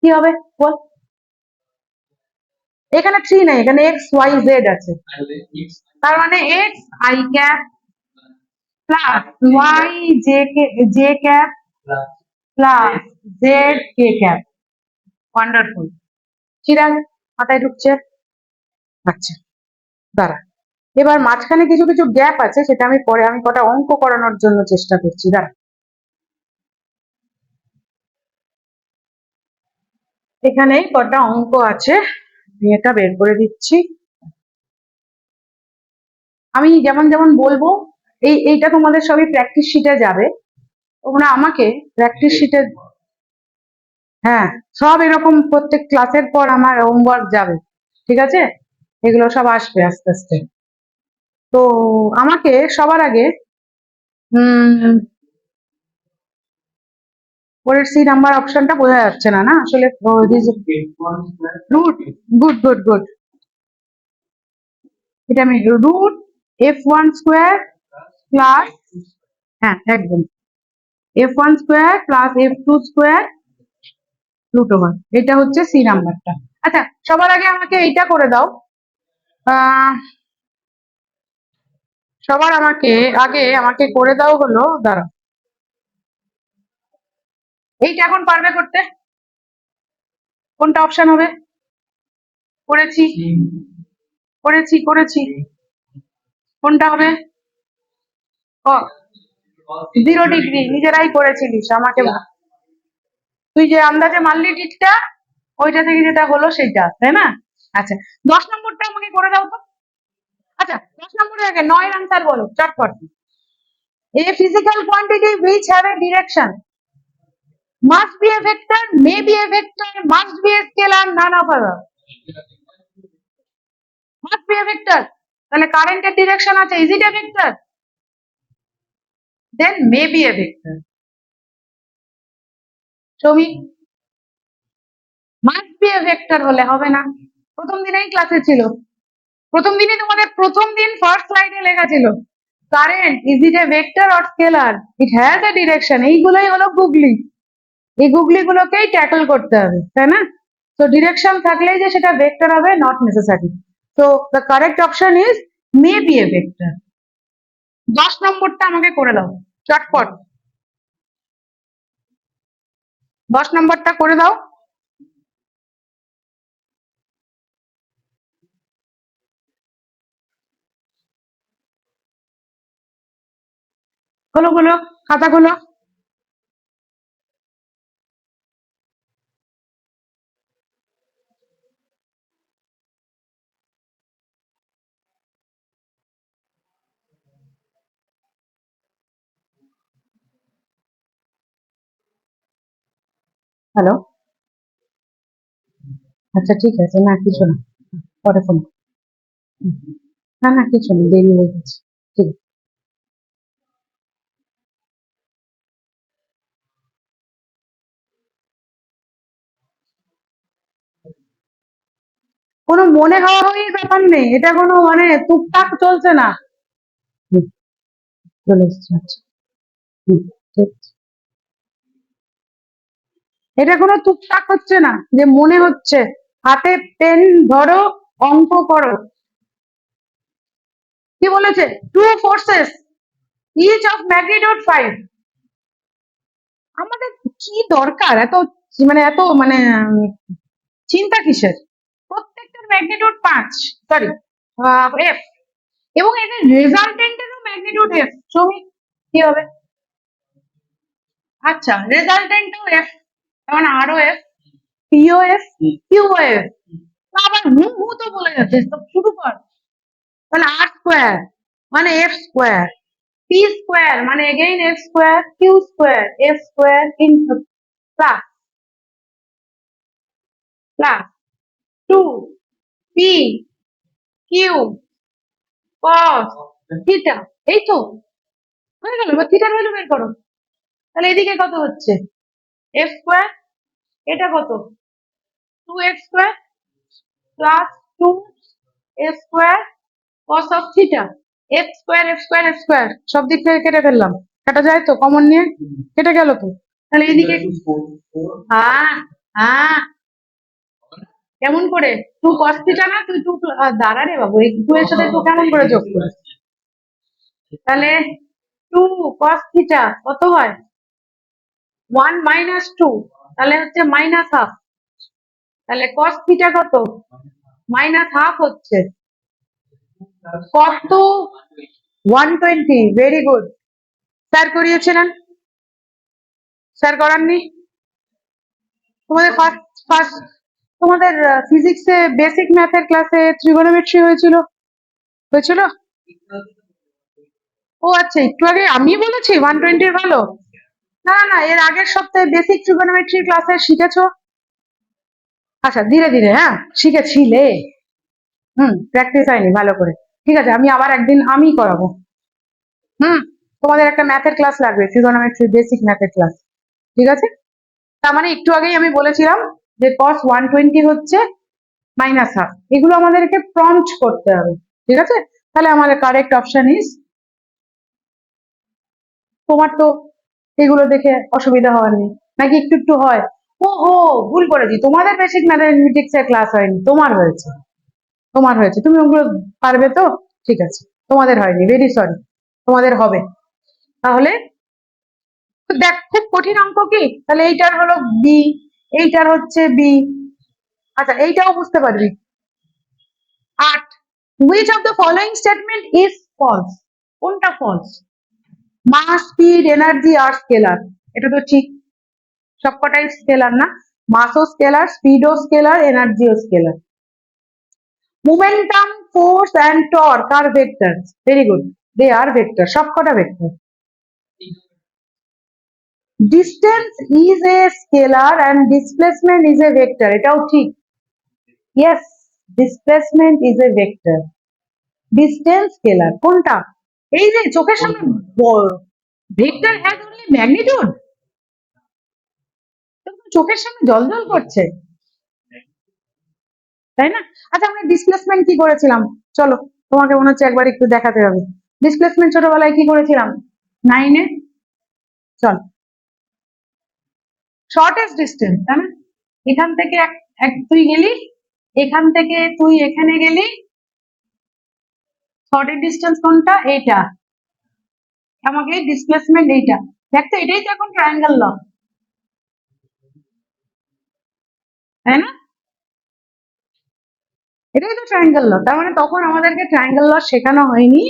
কি হবে বল? এখানে 3 নাই, এখানে এক্স ওয়াই জেড আছে, তার মানে X I cap plus Y J cap plus Z K cap. Wonderful. Chirag মাথায় ঢুকছে? আচ্ছা দাঁড়া, এবার মাঝখানে কিছু কিছু গ্যাপ আছে, সেটা আমি পরে আমি কটা অঙ্ক করানোর জন্য চেষ্টা করছি, দাঁড়া। এখানে কটা অঙ্ক আছে, আমি এটা বের করে দিচ্ছি। আমি যেমন যেমন বলবো এইটা তোমাদের সবই প্র্যাকটিস শিটে যাবে, তোমরা আমাকে প্র্যাকটিস শিটে, হ্যাঁ সব এরকম প্রত্যেক ক্লাসের পর আমার হোমওয়ার্ক যাবে, ঠিক আছে? এগুলো সব আসবে আস্তে আস্তে। তো আমাকে সবার আগে পরের সি নাম্বার অপশনটা বোঝা যাচ্ছে না, না আসলে রুট, গুড গুড গুড, এটা আমি রুট f1 স্কোয়ার প্লাস, হ্যাঁ একদম, f1 square plus f2 square root over, এটা হচ্ছে সি নাম্বারটা। আচ্ছা সবার আগে আমাকে এইটা করে দাও, আহ সবার আমাকে করে দাও হলো, দাঁড়াও, এইটা এখন পারবে করতে? কোনটা অপশন হবে? করেছি করেছি করেছি, কোনটা হবে? ও 0 ডিগ্রি, নিজেরাই করেছিলিস আমাকে, তুই যে আন্দাজে মারলি টিকটা, ওইটা থেকে যেটা হলো সেটা, তাই না? আচ্ছা 10 নম্বরটা আমাকে করে দাও তো। আচ্ছা 10 নম্বরের আগে 9 আনসার বলো চটপট। A physical quantity which have a direction must be a vector, may be a vector, must be a scalar, none of other. Must be a vector, তাহলে কারেন্টের ডিরেকশন আছে, is it a vector? Then may be a vector. শ্রমিক, মাস্ট বি এ ভেক্টর হলে হবে না, প্রথম দিনেই ক্লাসে ছিল, প্রথম দিনে তোমাদের প্রথম দিন ফার্স্ট স্লাইডে লেখা ছিল current is it A vector or scalar, it has a direction, এইগুলোই হলো গুগলি, এই গুগলি গুলোকেই ট্যাকল করতে হবে, তাই না? তো ডিরেকশন থাকলেই যে সেটা ভেক্টর হবে নট নেসেসারি, তো the correct option is may B A vector. 10 নম্বরটা আমাকে করে দাও চটপট, 10 নম্বরটা করে দাও। গুলো খাতাগুলো, হ্যালো, আচ্ছা ঠিক আছে, না কিছু না, পরে ফোন, না না কিছু না, দেরি হয়ে গেছে, ঠিক আছে। কোনো মনে হওয়া হওয়ির ব্যাপার নেই, এটা কোনো মানে টুকটাক চলছে না। হুম, চলে এসছে, আচ্ছা ঠিক আছে। এটা কোনো টুকটাক হচ্ছে না যে মনে হচ্ছে, হাতে পেন ধরো, অঙ্ক করো। কি বলেছে? Two forces each of magnitude 5। আমাদের কি দরকার এত, মানে এত মানে চিন্তা কিসের? প্রত্যেকটার ম্যাগনিটিউড 5, সরি এফ, এবং এদের রেজাল্টেন্টেরও ম্যাগনিটিউড এফ। শ্রমিক কি হবে? আচ্ছা রেজাল্টেন্টও এফ, মানে আরও এফ, পিও এফ, কিউ এফ, আবার হু হু তো বলে যাচ্ছে, তো শুরু কর। তাহলে আর স্কোয়ার মানে এফ স্কোয়ার, পি স্কোয়ার মানে again F square, Q square F square into plus plus 2 P Q cos theta, এই তো হয়ে গেল। এবার থিটার ভ্যালু বের করো, তাহলে এদিকে কত হচ্ছে? এক্স স্কোয়ার, এটা কত 2x square plus 2 a square cos of theta, x square x square x square সব দিক থেকে কেটে ফেললাম, কাটা যায় তো, কমন নিয়ে কেটে গেল তো, তাহলে এইদিকে হ্যাঁ হ্যাঁ কেমন করে 2 cos থিটা না, তুই 2 দাঁড়া রে বাবু, এই 2 এর সাথে 2 কেমন করে যোগ করে, তাহলে 2 cos থিটা কত হয় 1 মাইনাস 2, তাহলে হচ্ছে মাইনাস হাফ, তাহলে cos থিটা কত মাইনাস হাফ হচ্ছে কত 120, ভেরি গুড। স্যার করিয়েছিলেন, স্যার করাননি তোমাদের ফার্স্ট তোমাদের ফিজিক্সে বেসিক ম্যাথের ক্লাসে ত্রিগোনোমেট্রি হয়েছিল, হয়েছিল? ও আচ্ছা, একটু আগে আমি বলেছি 120 ভালো, না না এর আগের সপ্তাহে বেসিক ট্রিগোনোমেট্রি ক্লাসে শিখেছো, আচ্ছা ধীরে ধীরে, হ্যাঁ শিখেছিলে, প্র্যাকটিস হয়নি ভালো করে, ঠিক আছে আমি আবার একদিন আমি করাবো, তোমাদের একটা ম্যাথের ক্লাস লাগবে, ট্রিগোনোমেট্রি বেসিক ম্যাথের ক্লাস, ঠিক আছে? তার মানে একটু আগেই আমি বলেছিলাম যে cos 120 হচ্ছে মাইনাস হাফ, এগুলো আমাদেরকে প্রম্পট করতে হবে, ঠিক আছে? তাহলে আমাদের কারেক্ট অপশন ইজ, তোমার তো এগুলো দেখে অসুবিধা হওয়ার নেই নাকি, একটু একটু হয়? ও হো, ভুল করেছি, তোমাদের বেসিক ম্যাথমেটিক্স এর ক্লাস হয়নি, তোমার হয়েছে, তোমার হয়েছে, তুমি ওগুলো পারবে তো, ঠিক আছে, তোমাদের হয়নি, ভেরি সরি, তোমাদের হবে। তাহলে দেখ খুব কঠিন অঙ্ক কি, তাহলে এইটার হলো বি, এইটার হচ্ছে বি, আচ্ছা এইটাও বুঝতে পারবি। 8, which of the following statement is false, কোনটা false? Mass speed energy are scalar, এটা তো ঠিক, সবকটাই স্কেলার না, মাসও স্কেলার স্পিডও স্কেলার এনার্জিও scalar. Momentum force and torque are vector, very good, they are vector, সবকটা vector. Distance is a scalar and displacement is a vector, এটাও ঠিক, yes displacement is a vector, distance scalar, কোনটা? এই যে চোখের সামনে ভেক্টর হ্যাজ অনলি ম্যাগনিটিউড, চোখের সামনে জল জল করছে, তাই না? আচ্ছা আমরা ডিসপ্লেসমেন্ট কি করেছিলাম, চলো তোমাকে মনে হচ্ছে একবার একটু দেখাতে হবে, ডিসপ্লেসমেন্ট ছোটবেলায় কি করেছিলাম 9-এ, চল শর্টেস্ট ডিস্টেন্স, তাই না? এখান থেকে তুই গেলি, এখান থেকে তুই এখানে গেলি, শর্টেস্ট ডিস্টেন্স কোনটা, এইটা, আমাকে ডিসপ্লেসমেন্ট এইটা, দেখতো এটাই তো এখন ট্রায়াঙ্গেল ল, তাই না? এটাই তো ট্রায়াঙ্গেল ল, তার মানে তখন আমাদেরকে ট্রায়াঙ্গেল ল শেখানো হয়নি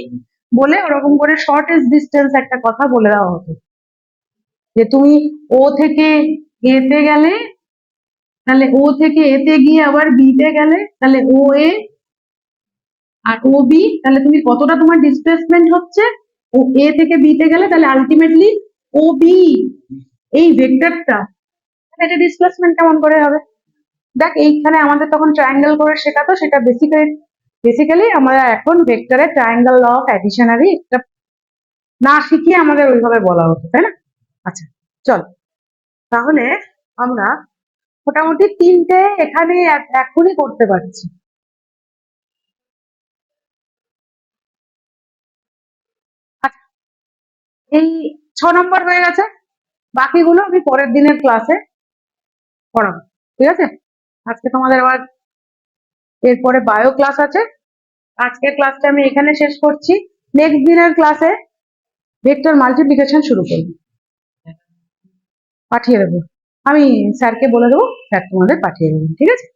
বলে ওরকম করে শর্টেস্ট ডিস্টেন্স একটা কথা বলে দেওয়া হতো, যে তুমি ও থেকে এতে গেলে, তাহলে ও থেকে এতে গিয়ে আবার বিতে গেলে, তাহলে ও এ আর ও বি, তাহলে তুমি কতটা তোমার ডিসপ্লেসমেন্ট হচ্ছে, ও এ থেকে বিতে গেলে, তাহলে আলটিমেটলি ও বি, এই ভেক্টরটা, এটা ডিসপ্লেসমেন্ট কেমন করে হবে? দেখ এইখানে আমাদের তখন ট্রায়াঙ্গেল করে শেখাতো, সেটা বেসিক্যালি আমরা এখন ভেক্টরে ট্রায়াঙ্গেল ল অফ অ্যাডিশনারি একটা না শিখিয়ে আমাদের ওইভাবে বলা হতো, তাই না? আচ্ছা চল, তাহলে আমরা মোটামুটি 3টে এখানে এখনই করতে পারছি, আচ্ছা এই 6 নম্বর হয়ে গেছে, বাকিগুলো আমি পরের দিনের ক্লাসে পড়াবো, ঠিক আছে? আজকে তোমাদের আবার এরপরে বায়ো ক্লাস আছে, আজকের ক্লাসটা আমি এখানে শেষ করছি, নেক্সট দিনের ক্লাসে ভেক্টর মাল্টিপ্লিকেশন শুরু করবো, পাঠিয়ে দেবো, আমি স্যারকে বলে দেবো, স্যার তোমাদের পাঠিয়ে দেবেন, ঠিক আছে?